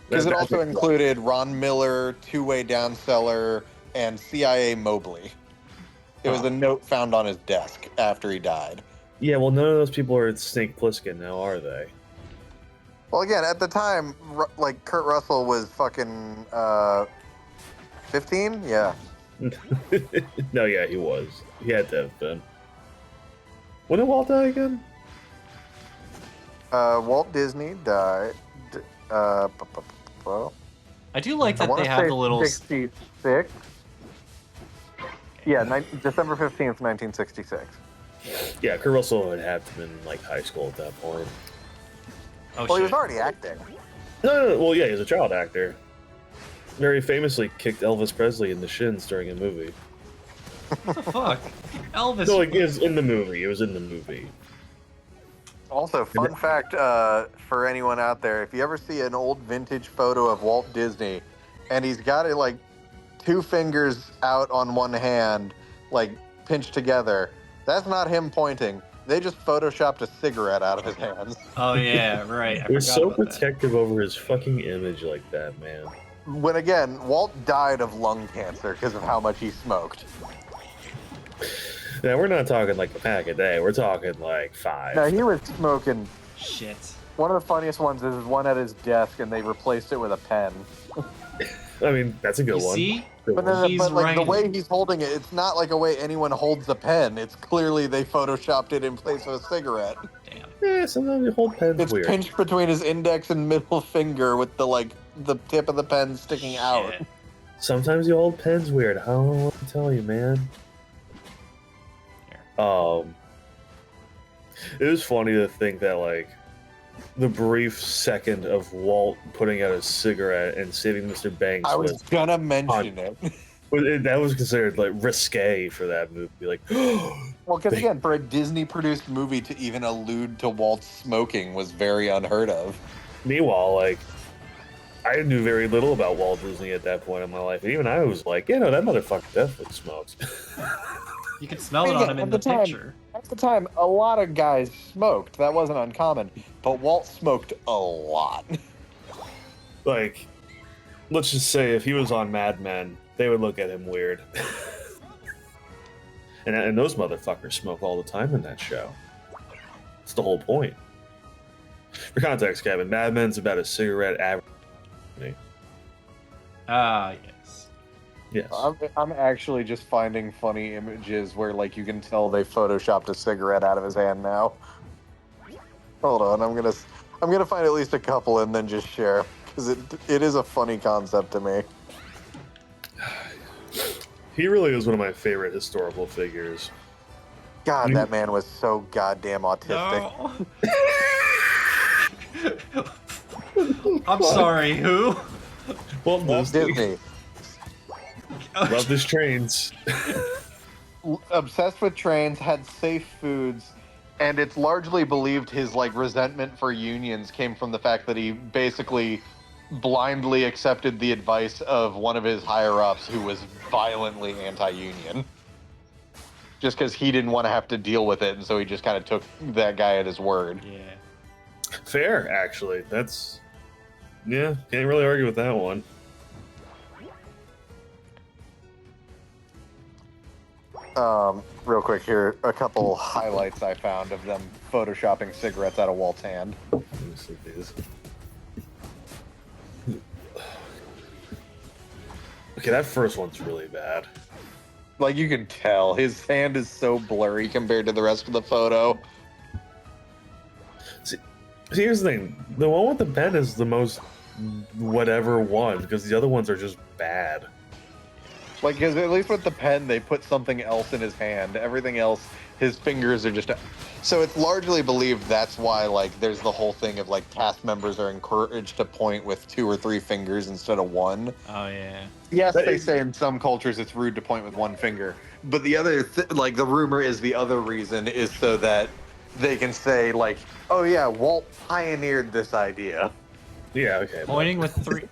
Because it That- also included Ron Miller, Two-Way Downseller, and CIA Mobley. It was Huh. a note found on his desk after he died. Yeah, well, none of those people are at Snake Plissken now, are they? Well, again, at the time, like Kurt Russell was fucking 15. Yeah. No, yeah, he was. He had to have been. When did Walt die again? Walt Disney died. Well, I do like I that want they to have say the little. 66. Yeah, December 15th, 1966. Yeah, Kurt Russell had have been in like high school at that point. Oh Well, he was shit. already acting. No, well, yeah, he's a child actor. Very famously kicked Elvis Presley in the shins during a movie. What the fuck? Elvis. No, like, it was in the movie. It was in the movie. Also, fun fact for anyone out there, if you ever see an old vintage photo of Walt Disney and he's got it like two fingers out on one hand, like pinched together, that's not him pointing. They just photoshopped a cigarette out of his hands. Oh yeah, right. I He was forgot so about that. protective over his fucking image like that, man. When again, Walt died of lung cancer because of how much he smoked. Now, we're not talking like a pack a day. We're talking like 5. No, he was smoking. Shit. One of the funniest ones is one at his desk, and they replaced it with a pen. I mean, that's a good You one. see? Good But, one. then, He's but like the right. way he's holding it, it's not like a way anyone holds a pen. It's clearly they photoshopped it in place of a cigarette. Damn. Yeah, sometimes you hold pens It's weird. pinched between his index and middle finger with the tip of the pen sticking out. Shit. Sometimes you hold pens weird. I don't know what to tell you, man. It was funny to think that like the brief second of Walt putting out a cigarette and saving Mr. Banks I was gonna mention it. that was considered like risque for that movie. Like, Well, because again, for a Disney-produced movie to even allude to Walt smoking was very unheard of. meanwhile, like I knew very little about Walt Disney at that point in my life, and even I was like, that motherfucker definitely smokes. You can smell I it mean, on yeah, him at in the the time- picture. At the time, a lot of guys smoked. That wasn't uncommon. But Walt smoked a lot. Like, let's just say if he was on Mad Men, they would look at him weird. and those motherfuckers smoke all the time in that show. That's the whole point. For context, Kevin, Mad Men's about a cigarette average. Ah, yes. Yes. I'm actually just finding funny images where like you can tell they photoshopped a cigarette out of his hand now. Hold on, I'm gonna find at least a couple and then just share because it is a funny concept to me. He really is one of my favorite historical figures. God, that man was so goddamn autistic. No. I'm sorry, who? Walt Walt Disney. Disney, Loved his trains. obsessed with trains, had safe foods, and it's largely believed his like resentment for unions came from the fact that he basically blindly accepted the advice of one of his higher ups who was violently anti-union. Just because he didn't want to have to deal with it, and so he just kind of took that guy at his word. Yeah. Fair, actually. That's can't really argue with that one. Real quick here, a couple highlights I found of them photoshopping cigarettes out of Walt's hand. Let me see these. Okay, that first one's really bad. Like you can tell, his hand is so blurry compared to the rest of the photo. See, here's the thing: the one with the pen is the most whatever one because the other ones are just bad. Like, because at least with the pen, they put something else in his hand. Everything else, his fingers are just. So it's largely believed that's why, like, there's the whole thing of like cast members are encouraged to point with 2 or 3 fingers instead of 1. Oh yeah. Yes, That they is- say in some cultures it's rude to point with 1 finger, but the other, like, the rumor is the other reason is so that they can say like, oh yeah, Walt pioneered this idea. Yeah, okay. but Pointing with 3.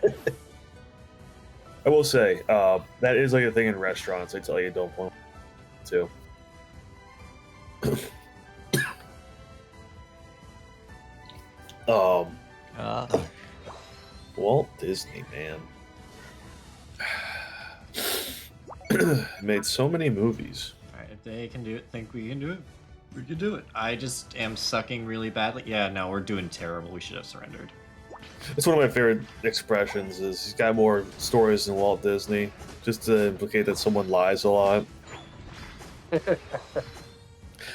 I will say, that is like a thing in restaurants. They tell you don't point to. Walt Disney, man. Made so many movies. Alright, if they can do it, think we can do it. We can do it. I just am sucking really badly. Yeah, no, we're doing terrible. We should have surrendered. That's one of my favorite expressions. Is he's got more stories than Walt Disney, just to implicate that someone lies a lot. I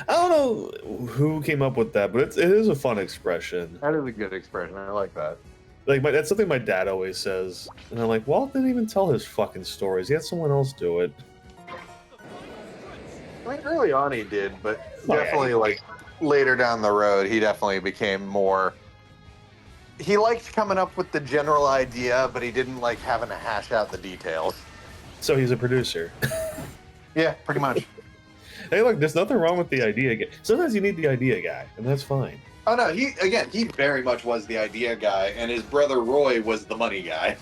don't know who came up with that, but it is a fun expression. That is a good expression. I like that. Like that's something my dad always says, and I'm like, Walt didn't even tell his fucking stories. He had someone else do it. I mean, early on he did, but Oh, yeah. definitely like later down the road, he definitely became more. He liked coming up with the general idea, but he didn't like having to hash out the details. So he's a producer. Yeah, pretty much. Hey, look, there's nothing wrong with the idea guy. Sometimes you need the idea guy, and that's fine. Oh no, he very much was the idea guy, and his brother Roy was the money guy.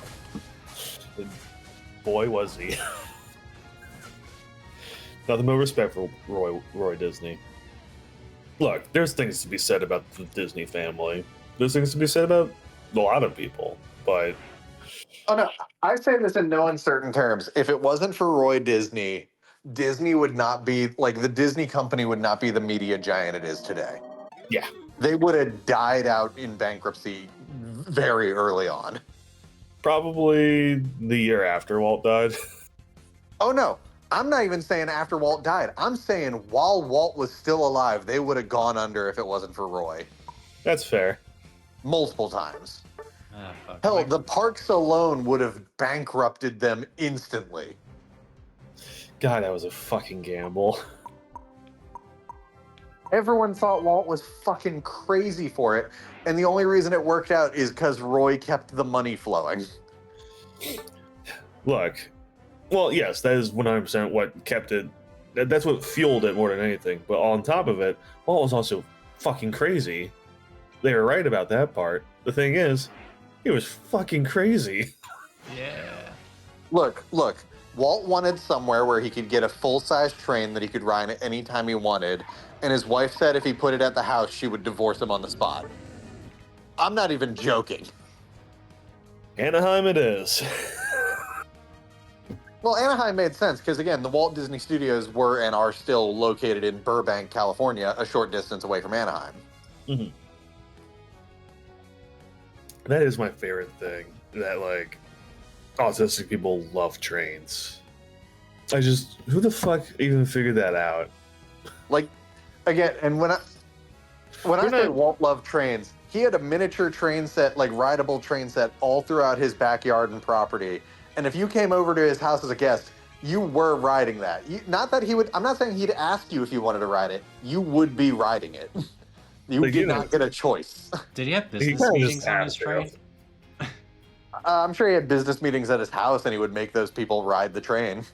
Boy, was he. Nothing but respect for Roy Disney. Look, there's things to be said about the Disney family. There's things to be said about a lot of people, but Oh no, I say this in no uncertain terms. If it wasn't for Roy Disney, Disney would not be like the Disney company would not be the media giant it is today. Yeah. They would have died out in bankruptcy very early on. probably the year after Walt died. Oh no, I'm not even saying after Walt died. I'm saying while Walt was still alive, they would have gone under if it wasn't for Roy. That's fair. Multiple times. Ah, fuck. Hell, Like, the parks alone would have bankrupted them instantly. God, that was a fucking gamble. Everyone thought Walt was fucking crazy for it, and the only reason it worked out is because Roy kept the money flowing. Look, well, yes, that is 100% what kept it. That's what fueled it more than anything. But on top of it, Walt was also fucking crazy. They were right about that part. The thing is, he was fucking crazy. yeah. Look, Walt wanted somewhere where he could get a full-size train that he could ride at any time he wanted, and his wife said if he put it at the house, she would divorce him on the spot. I'm not even joking. Anaheim it is. Well, Anaheim made sense because, again, the Walt Disney Studios were and are still located in Burbank, California, a short distance away from Anaheim. That is my favorite thing. That, like, autistic people love trains. Who the fuck even figured that out? Like, again, and when I We're say not- Walt loved trains, he had a miniature train set, like rideable train set, all throughout his backyard and property. And if you came over to his house as a guest, you were riding that. Not that he would. I'm not saying he'd ask you if you wanted to ride it. You would be riding it. You Like, did you know- not get a choice. Did he have He business kinda meetings just on has his to. train? I'm sure he had business meetings at his house, and he would make those people ride the train.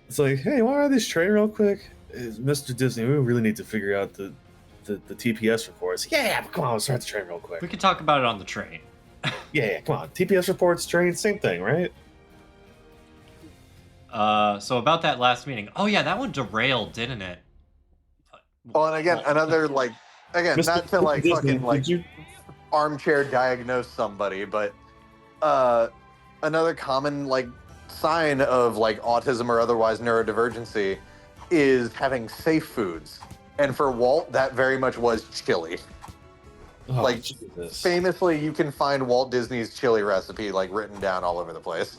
It's like, hey, want to ride this train real quick? Mr. Disney, we really need to figure out the TPS reports. Yeah, come on, let's start the train real quick. We could talk about it on the train. Yeah, come on. TPS reports, train, same thing, right? So about that last meeting. Oh yeah, that one derailed, didn't it? Oh, and again, another like, again, Mr. not to like Disney, fucking like did you? armchair diagnose somebody, but another common like sign of like autism or otherwise neurodivergency is having safe foods. And for Walt, that very much was chili. Oh, like, Jesus. Famously, you can find Walt Disney's chili recipe like written down all over the place.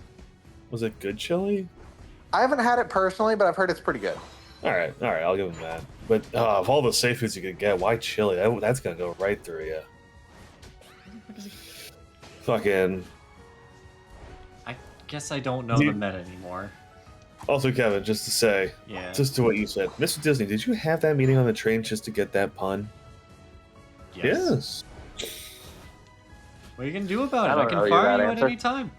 Was it good chili? I haven't had it personally, but I've heard it's pretty good. All right, I'll give him that. But of all the safe foods you could get, why chili? That's gonna go right through you. What is he- Fucking. I guess I don't know Do the you- meta anymore. Also, Kevin, just to say, Yeah. just to what you said, Mr. Disney, did you have that meeting on the train just to get that pun? Yes. What are you gonna do about I it? I don't can know fire that you answer. at any time.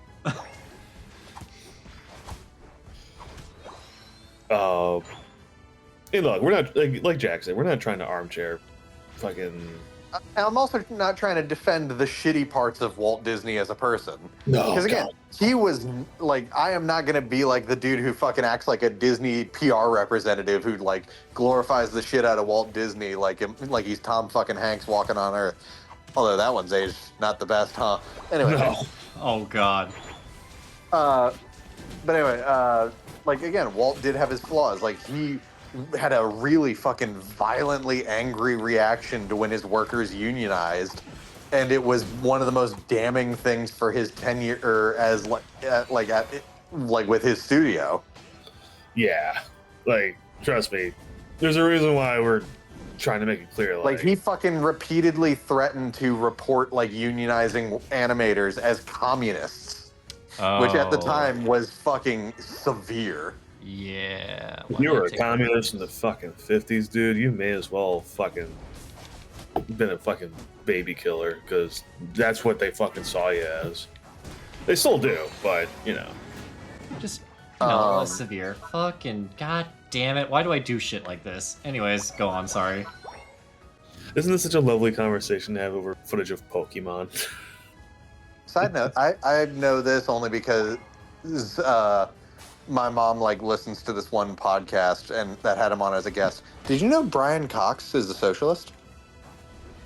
Hey, look, we're not like Jack said, we're not trying to armchair, fucking. I'm also not trying to defend the shitty parts of Walt Disney as a person. No, Because again, he was like, I am not gonna be like the dude who fucking acts like a Disney PR representative who like glorifies the shit out of Walt Disney like he's Tom fucking Hanks walking on Earth. Although that one's aged not the best, huh? Anyway, no. Oh god. but anyway, like again, Walt did have his flaws. Like he had a really fucking violently angry reaction to when his workers unionized, and it was one of the most damning things for his tenure as like with his studio. Yeah, like trust me, there's a reason why we're trying to make it clear. Like he fucking repeatedly threatened to report like unionizing animators as communists, which at the Oh, time was fucking severe. Yeah. if let you me were a take a look. communist in the fucking 50s, dude, you may as well fucking been a fucking baby killer because that's what they fucking saw you as. They still do, but you know. Just less Um, severe. Fucking god damn it. Why do I do shit like this? Anyways, go on, sorry. Isn't this such a lovely conversation to have over footage of Pokemon? Side note, I know this only because my mom like listens to this one podcast and that had him on as a guest. Did you know Brian Cox is a socialist?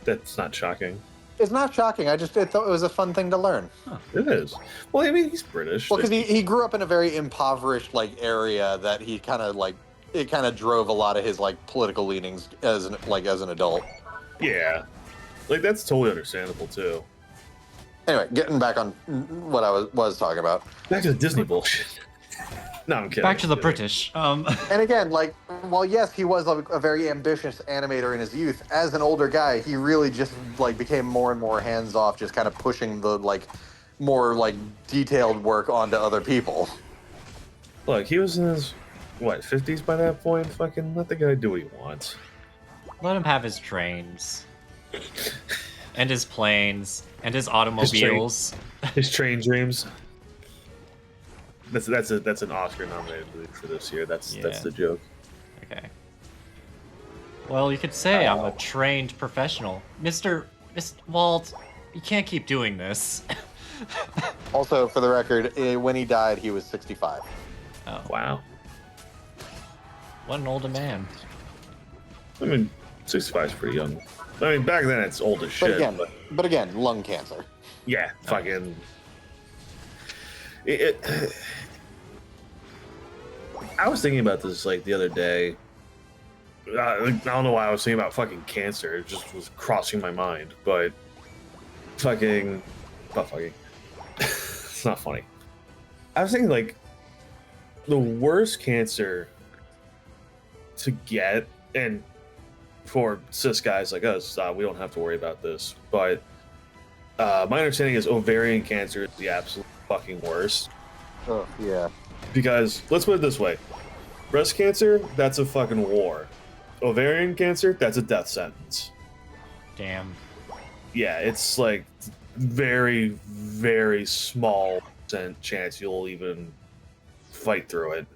That's not shocking. It's not shocking. I thought it was a fun thing to learn. It is. Well, I mean, he's British. Well, because he grew up in a very impoverished like area that he kind of like it kind of drove a lot of his like political leanings as an adult. Yeah, like that's totally understandable too. Anyway, getting back on what I was talking about. Back to the Disney bullshit. No, I'm kidding. Back to the I'm kidding. British. And again, like, while yes, he was a very ambitious animator in his youth, as an older guy, he really just like became more and more hands off, just kind of pushing the like more like detailed work onto other people. Look, he was in his what 50s by that point. Fucking let the guy do what he wants. Let him have his trains. And his planes. And his automobiles. His train dreams. That's an Oscar nominated movie for this year. That's Yeah. the joke. Okay. Well, you could say I'm a trained professional. Mr. Walt, you can't keep doing this. Also, for the record, when he died, he was 65. Oh, Wow. what an older man. I mean, 65 is pretty young. I mean, back then it's old as shit. But again, lung cancer. Yeah, fucking. I was thinking about this like the other day. I don't know why I was thinking about fucking cancer. It just was crossing my mind. But fucking, not fucking. It's not funny. I was thinking like the worst cancer to get, and for cis guys like us, we don't have to worry about this. But my understanding is ovarian cancer is the absolute fucking worst. Oh yeah. Because let's put it this way: breast cancer, that's a fucking war. Ovarian cancer, that's a death sentence. Damn. Yeah, it's like very, very small chance you'll even fight through it.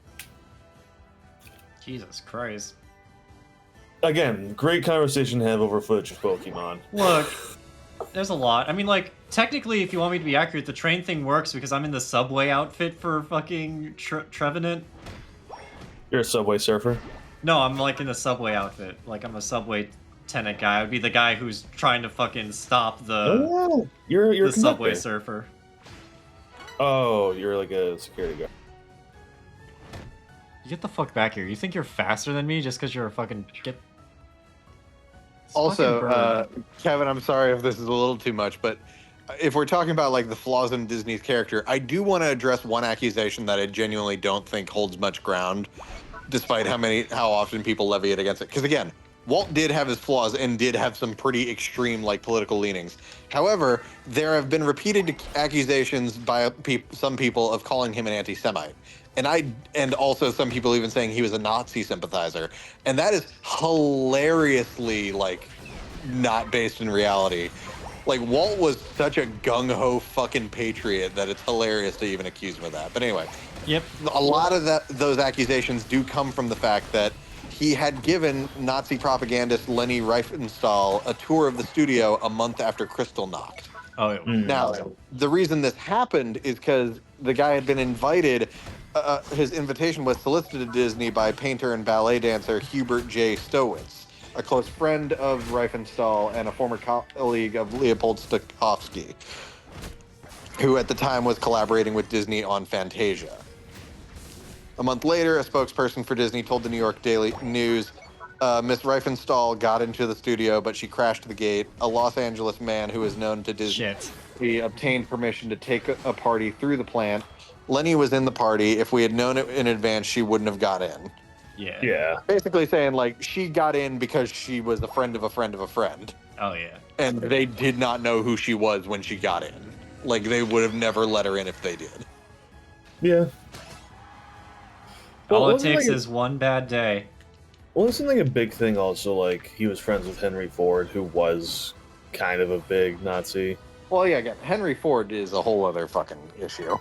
Jesus Christ. Again, great conversation to have over footage of Pokemon. Look, there's a lot. I mean, like, technically, if you want me to be accurate, the train thing works because I'm in the subway outfit for fucking Trevenant. You're a Subway Surfer? No, I'm like in the subway outfit. Like, I'm a subway tenant guy. I would be the guy who's trying to fucking stop the Oh, you're the a subway conductor. surfer. Oh, you're like a security guard. You get the fuck back here. You think you're faster than me just because you're a fucking get. This Also, fucking bird. Kevin, I'm sorry if this is a little too much, but if we're talking about like the flaws in Disney's character, I do want to address one accusation that I genuinely don't think holds much ground, despite how often people levy it against it. Because again, Walt did have his flaws and did have some pretty extreme like political leanings. However, there have been repeated accusations by some people of calling him an anti-Semite, and also some people even saying he was a Nazi sympathizer, and that is hilariously like not based in reality. Like Walt was such a gung-ho fucking patriot that it's hilarious to even accuse him of that. But anyway, Yep. a lot of those accusations do come from the fact that he had given Nazi propagandist Leni Riefenstahl a tour of the studio a month after Kristallnacht. Oh, Now, the reason this happened is because the guy had been invited. His invitation was solicited to Disney by painter and ballet dancer Hubert J. Stowitz, a close friend of Riefenstahl and a former colleague of Leopold Stokowski, who at the time was collaborating with Disney on Fantasia. A month later, a spokesperson for Disney told the New York Daily News, Miss Riefenstahl got into the studio, but she crashed the gate. A Los Angeles man who is known to Disney shit. he obtained permission to take a party through the plant. Lenny was in the party. If we had known it in advance, she wouldn't have got in. Yeah. Yeah. Basically saying, like, she got in because she was a friend of a friend of a friend. Oh, yeah. And they did not know who she was when she got in. Like, they would have never let her in if they did. Yeah. All it wasn't takes like is one bad day. Well, isn't like a big thing also, like, he was friends with Henry Ford, who was kind of a big Nazi. Well, yeah, again, Henry Ford is a whole other fucking issue.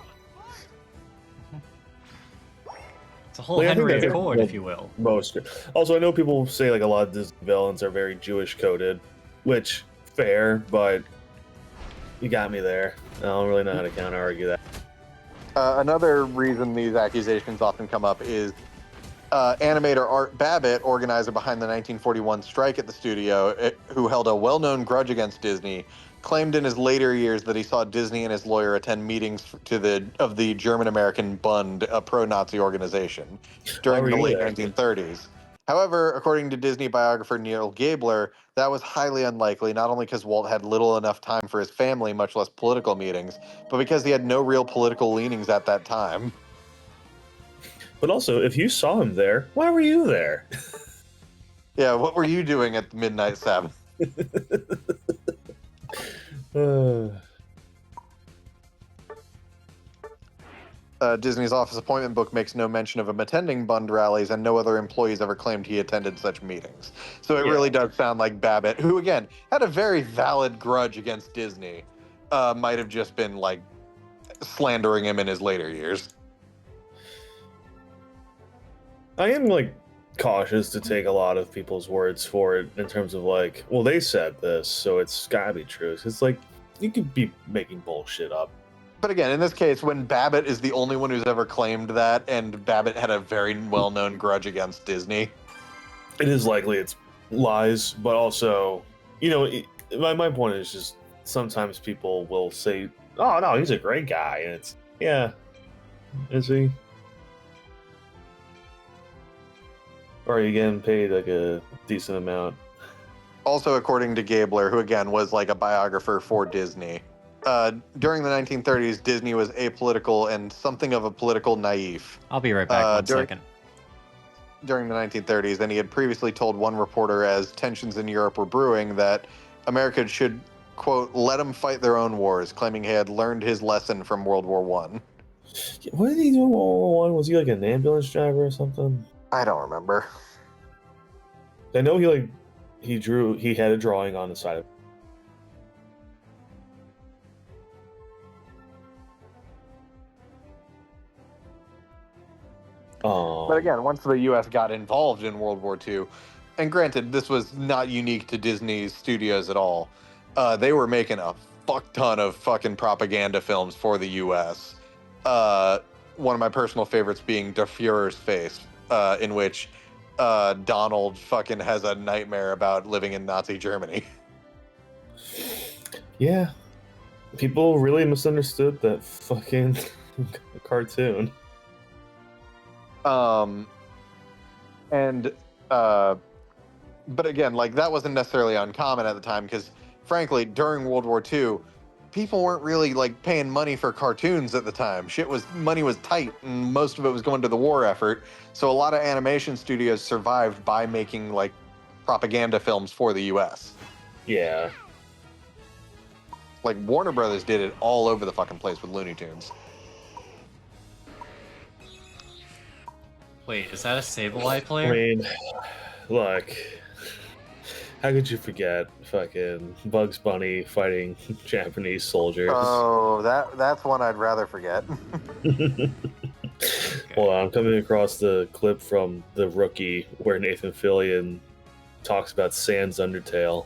It's a whole Like, I think Henry that's- Ford, if you will. Most. Also, I know people say, like, a lot of Disney villains are very Jewish-coded, which, fair, but you got me there. I don't really know how to counter-argue that. Another reason these accusations often come up is animator Art Babbitt, organizer behind the 1941 strike at the studio, who held a well-known grudge against Disney, claimed in his later years that he saw Disney and his lawyer attend meetings of the German-American Bund, a pro-Nazi organization, during the late 1930s. However, according to Disney biographer Neil Gabler, that was highly unlikely, not only because Walt had little enough time for his family, much less political meetings, but because he had no real political leanings at that time. But also, if you saw him there, why were you there? Yeah, what were you doing at the Midnight Sabbath? Disney's office appointment book makes no mention of him attending Bund rallies, and no other employees ever claimed he attended such meetings. So it really does sound like Babbitt, who again had a very valid grudge against Disney, might have just been like slandering him in his later years. I am, like, cautious to take a lot of people's words for it in terms of, like, well, they said this, so it's gotta be true. It's like, you could be making bullshit up. But again, in this case, when Babbitt is the only one who's ever claimed that, and Babbitt had a very well-known grudge against Disney, It is likely it's lies, but also, you know, my point is just sometimes people will say, oh, no, he's a great guy, and it's, yeah, is he? Or are you getting paid, like, a decent amount? also according to Gabler, who again was like a biographer for Disney, during the 1930s, Disney was apolitical and something of a political naive. I'll be right back. One second. During the 1930s, and he had previously told one reporter, as tensions in Europe were brewing, that America should, quote, let them fight their own wars, claiming he had learned his lesson from World War I. What did he do in World War I? Was he like an ambulance driver or something? I don't remember. I know he had a drawing on the side of. But again, once the U.S. got involved in World War II, and granted, this was not unique to Disney's studios at all, they were making a fuck ton of fucking propaganda films for the U.S. One of my personal favorites being Der Fuhrer's Face, in which Donald fucking has a nightmare about living in Nazi Germany. Yeah, people really misunderstood that fucking cartoon. But again, like, that wasn't necessarily uncommon at the time, because frankly, during World War II, people weren't really like paying money for cartoons at the time. Money was tight, and most of it was going to the war effort. So a lot of animation studios survived by making like propaganda films for the U.S. Yeah. Like Warner Brothers did it all over the fucking place with Looney Tunes. Wait, is that a Sableye I player? mean, look, how could you forget fucking Bugs Bunny fighting Japanese soldiers? Oh, that's one I'd rather forget. Hold on, I'm coming across the clip from The Rookie where Nathan Fillion talks about Sans Undertale.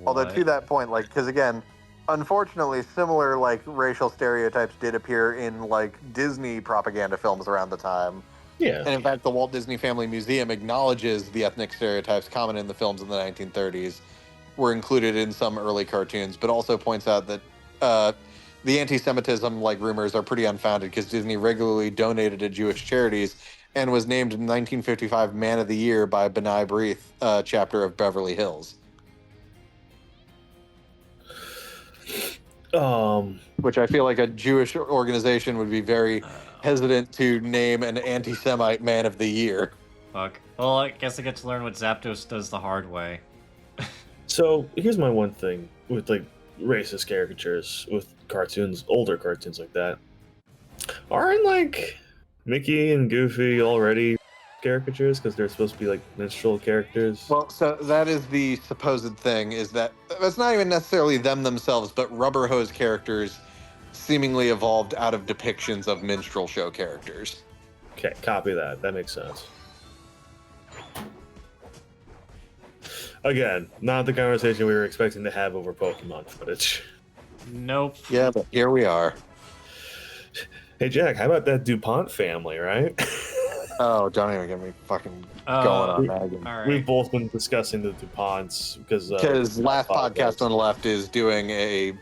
Although What? to that point, like, because again, unfortunately, similar like racial stereotypes did appear in like Disney propaganda films around the time. Yeah. And in fact, the Walt Disney Family Museum acknowledges the ethnic stereotypes common in the films in the 1930s were included in some early cartoons, but also points out that the anti-Semitism like rumors are pretty unfounded because Disney regularly donated to Jewish charities and was named in 1955 Man of the Year by B'nai B'rith chapter of Beverly Hills. Which I feel like a Jewish organization would be very hesitant to name an anti-Semite Man of the Year. Fuck. Well, I guess I get to learn what Zapdos does the hard way. So here's my one thing with like racist caricatures with cartoons, older cartoons like that. Aren't like Mickey and Goofy already caricatures because they're supposed to be like minstrel characters? Well, so that is the supposed thing, is that it's not even necessarily them themselves, but Rubber Hose characters seemingly evolved out of depictions of minstrel show characters. Okay, copy that. That makes sense. Again, not the conversation we were expecting to have over Pokemon footage. Nope. Yeah, but here we are. Hey Jack, how about that DuPont family, right? Oh, don't even get me fucking Oh, going on that again. All We've right. both been discussing the DuPonts because Last podcast on the left is doing a.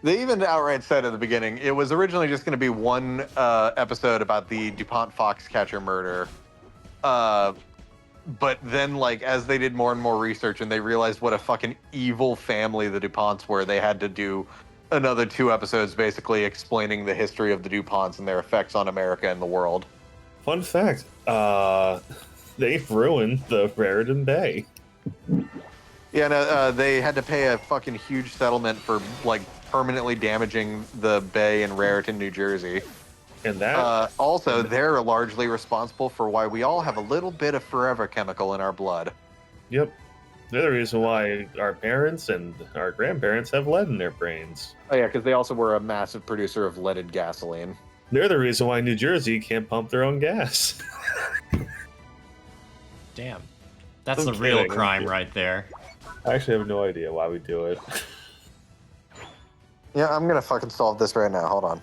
They even outright said at the beginning it was originally just going to be one episode about the DuPont Foxcatcher murder, but then like as they did more and more research and they realized what a fucking evil family the DuPonts were, they had to do another 2 episodes basically explaining the history of the DuPonts and their effects on America and the world. Fun fact, they've ruined the Raritan Bay. Yeah, no, they had to pay a fucking huge settlement for like permanently damaging the bay in Raritan, New Jersey. And that Also, they're largely responsible for why we all have a little bit of forever chemical in our blood. Yep. They're the reason why our parents and our grandparents have lead in their brains. Oh yeah, because they also were a massive producer of leaded gasoline. They're the reason why New Jersey can't pump their own gas. Damn. That's I'm the real kidding, I'm crime kidding. right there. I actually have no idea why we do it. Yeah, I'm gonna fucking solve this right now. Hold on.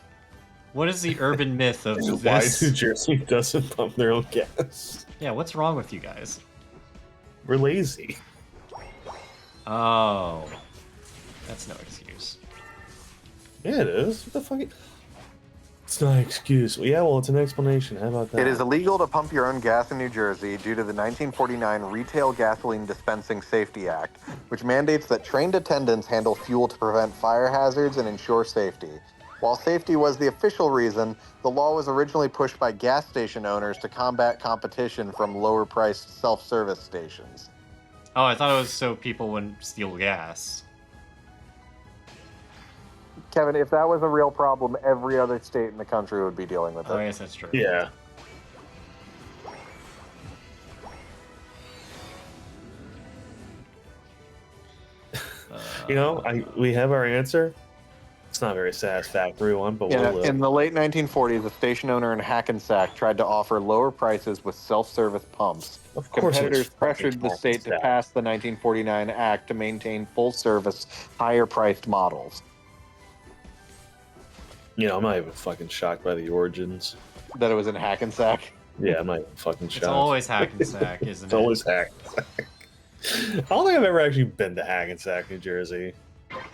What is the urban myth of Why this? New Jersey doesn't pump their own gas? Yeah, what's wrong with you guys? We're lazy. Oh. That's no excuse. Yeah, it is. What the fuck? It's not an excuse. Yeah, well, it's an explanation. How about that? It is illegal to pump your own gas in New Jersey due to the 1949 Retail Gasoline Dispensing Safety Act, which mandates that trained attendants handle fuel to prevent fire hazards and ensure safety. While safety was the official reason, the law was originally pushed by gas station owners to combat competition from lower-priced self-service stations. Oh, I thought it was so people wouldn't steal gas. Kevin, if that was a real problem, every other state in the country would be dealing with Oh, I it. guess that's true. Yeah. You know, we have our answer. It's not a very satisfactory one, but Yeah, we'll in the late 1940s, a station owner in Hackensack tried to offer lower prices with self-service pumps. Of course, Competitors it's pressured the fucking state to Hackensack. pass the 1949 Act to maintain full-service, higher-priced models. You know, I'm not even fucking shocked by the origins. That it was in Hackensack. Yeah, I'm not even fucking shocked. It's always Hackensack, isn't It's it? always Hackensack. I don't think I've ever actually been to Hackensack, New Jersey.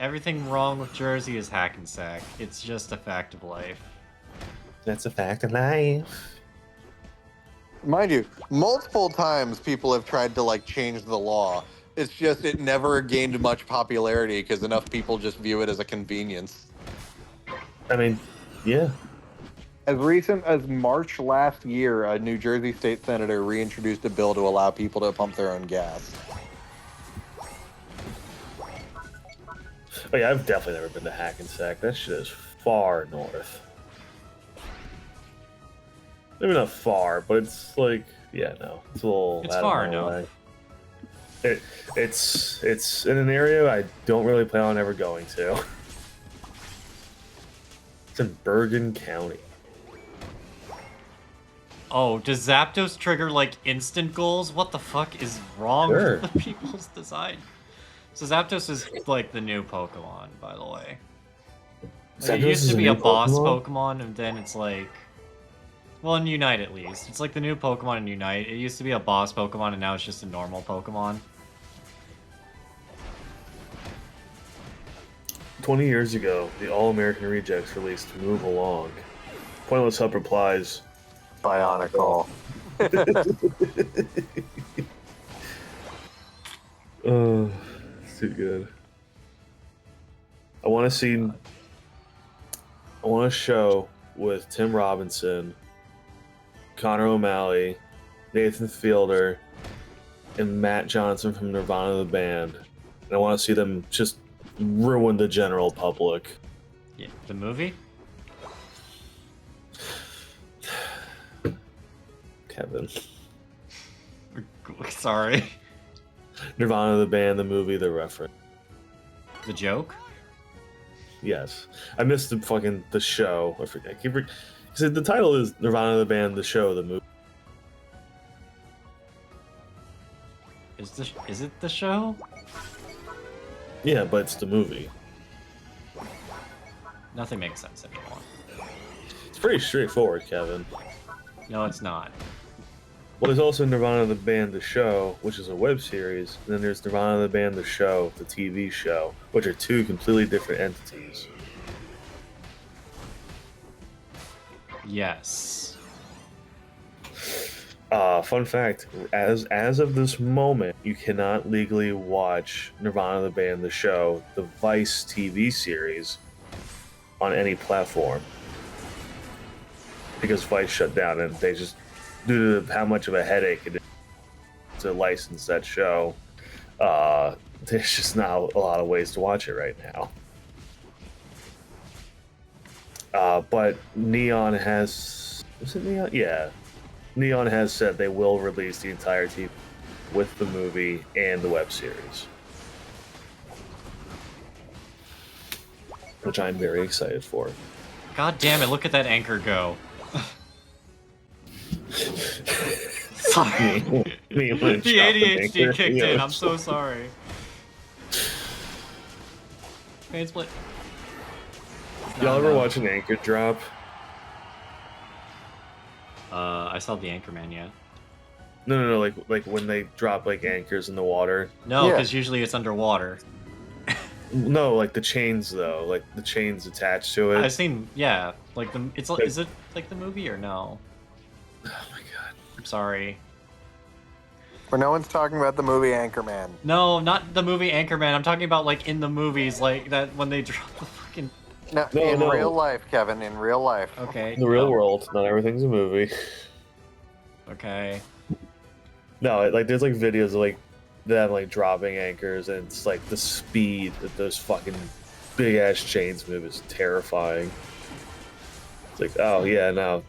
Everything wrong with Jersey is Hackensack. It's just a fact of life. That's a fact of life. Mind you, multiple times people have tried to like change the law. It's just it never gained much popularity because enough people just view it as a convenience. I mean, yeah. As recent as March last year, a New Jersey state senator reintroduced a bill to allow people to pump their own gas. Oh yeah, I've definitely never been to Hackensack. That shit is far north. Maybe not far, but it's like, yeah, no, it's a little. It's out of far my enough. way. It's in an area I don't really plan on ever going to. It's in Bergen County. Oh, does Zapdos trigger like instant goals? What the fuck is wrong Sure. with the people's design? So Zapdos is like the new Pokemon, by the way. Like, it Zapdos used is to a be new a boss Pokemon? Pokemon, and then it's like, well, in Unite at least, it's like the new Pokemon in Unite. It used to be a boss Pokemon, and now it's just a normal Pokemon. 20 years ago, the All-American Rejects released Move Along. Pointless Hub replies, Bionicle. oh, it's too good. I want a show with Tim Robinson, Connor O'Malley, Nathan Fielder, and Matt Johnson from Nirvana the band. And I want to see them just ruin the general public. Yeah, the movie? Kevin. Sorry. Nirvana the band, the movie, the reference. The joke? Yes. I missed the show. I forget. Because the title is Nirvana the band, the show, the movie. Is it the show? Yeah, but it's the movie. Nothing makes sense anymore. It's pretty straightforward, Kevin. No, it's not. Well, there's also Nirvana the band, the show, which is a web series, and then there's Nirvana the band, the show, the TV show, which are two completely different entities. Yes. Fun fact: as of this moment, you cannot legally watch Nirvana the band, the show, the Vice TV series on any platform because Vice shut down, and they just, due to how much of a headache it is to license that show, there's just not a lot of ways to watch it right now. But Neon has, was it Neon? Yeah. Neon has said they will release the entirety with the movie and the web series, which I'm very excited for. God damn it, look at that anchor go. Sorry. Me and Lynn The chopping ADHD anchor. kicked Yeah. in, I'm so sorry. Pain split. Y'all ever No. watch an anchor drop? I saw the Anchorman, yeah. No, like when they drop like anchors in the water. No, Yeah. because usually it's underwater. No, like the chains though, like the chains attached to it. I've seen, yeah, like is it like the movie or no? Oh my god. I'm sorry. Where no one's talking about the movie Anchorman. No, not the movie Anchorman. I'm talking about like in the movies, like that when they drop the fucking. No, No, in no. real life, Kevin. In real life. Okay. In the real no. world, not everything's a movie. Okay. No, like there's like videos of like them like dropping anchors, and it's like the speed that those fucking big ass chains move is terrifying. It's like, oh yeah, no,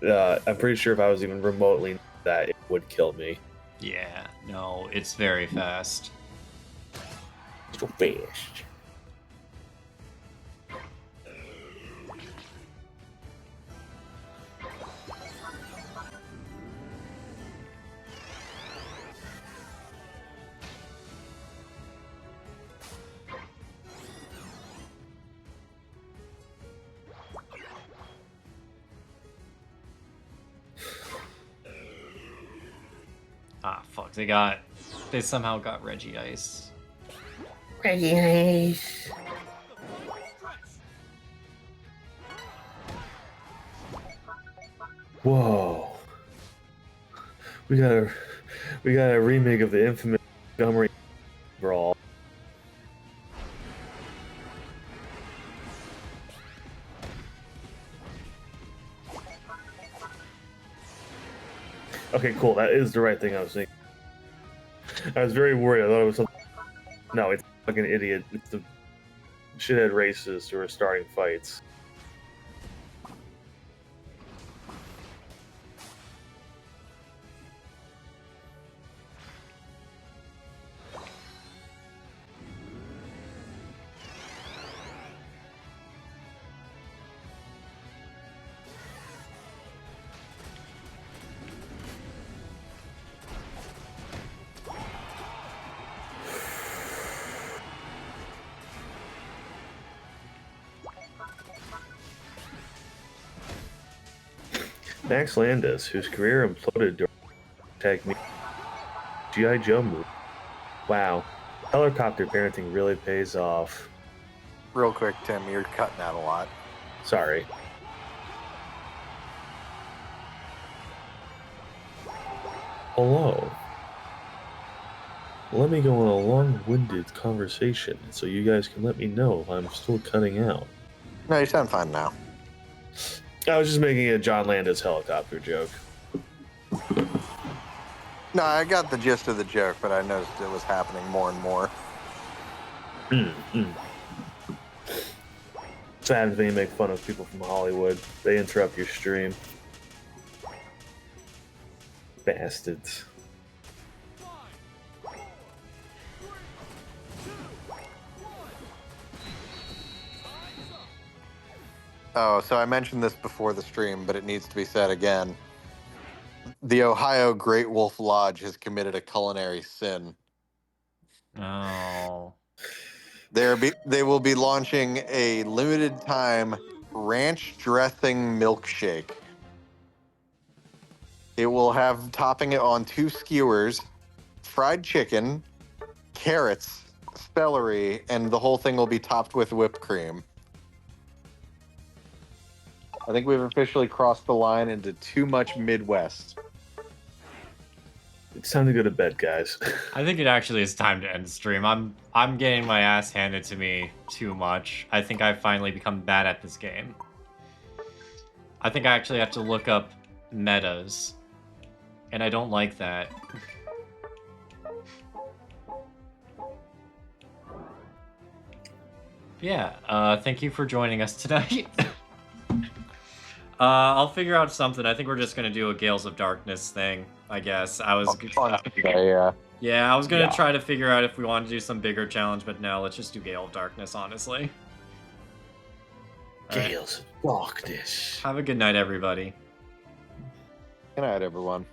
I'm pretty sure if I was even remotely that, it would kill me. Yeah. No, it's very fast. So fast. Ah, fuck. They somehow got Regice. Whoa. We got a remake of the infamous Montgomery Brawl. Okay, cool. That is the right thing I was thinking. I was very worried. I thought it was something. No, it's fucking idiot. It's the shithead racists who are starting fights. Max Landis, whose career imploded during Tag Me G.I. Joe movie. Wow. Helicopter parenting really pays off. Real quick, Tim, you're cutting out a lot. Sorry. Hello. Let me go on a long-winded conversation so you guys can let me know if I'm still cutting out. No, you sound fine now. I was just making a John Landis helicopter joke. No, I got the gist of the joke, but I noticed it was happening more and more. Sad when you make fun of people from Hollywood. They interrupt your stream. Bastards. Oh, so I mentioned this before the stream, but it needs to be said again. The Ohio Great Wolf Lodge has committed a culinary sin. Oh. They will be launching a limited time ranch dressing milkshake. It will have topping it on 2 skewers, fried chicken, carrots, celery, and the whole thing will be topped with whipped cream. I think we've officially crossed the line into too much Midwest. It's time to go to bed, guys. I think it actually is time to end the stream. I'm getting my ass handed to me too much. I think I've finally become bad at this game. I think I actually have to look up metas. And I don't like that. Yeah, thank you for joining us tonight. I'll figure out something. I think we're just gonna do a Gales of Darkness thing, I guess. Yeah. Yeah, I was gonna try to figure out if we want to do some bigger challenge, but no, let's just do Gale of Darkness, honestly. All right. Gales of Darkness. Have a good night, everybody. Good night, everyone.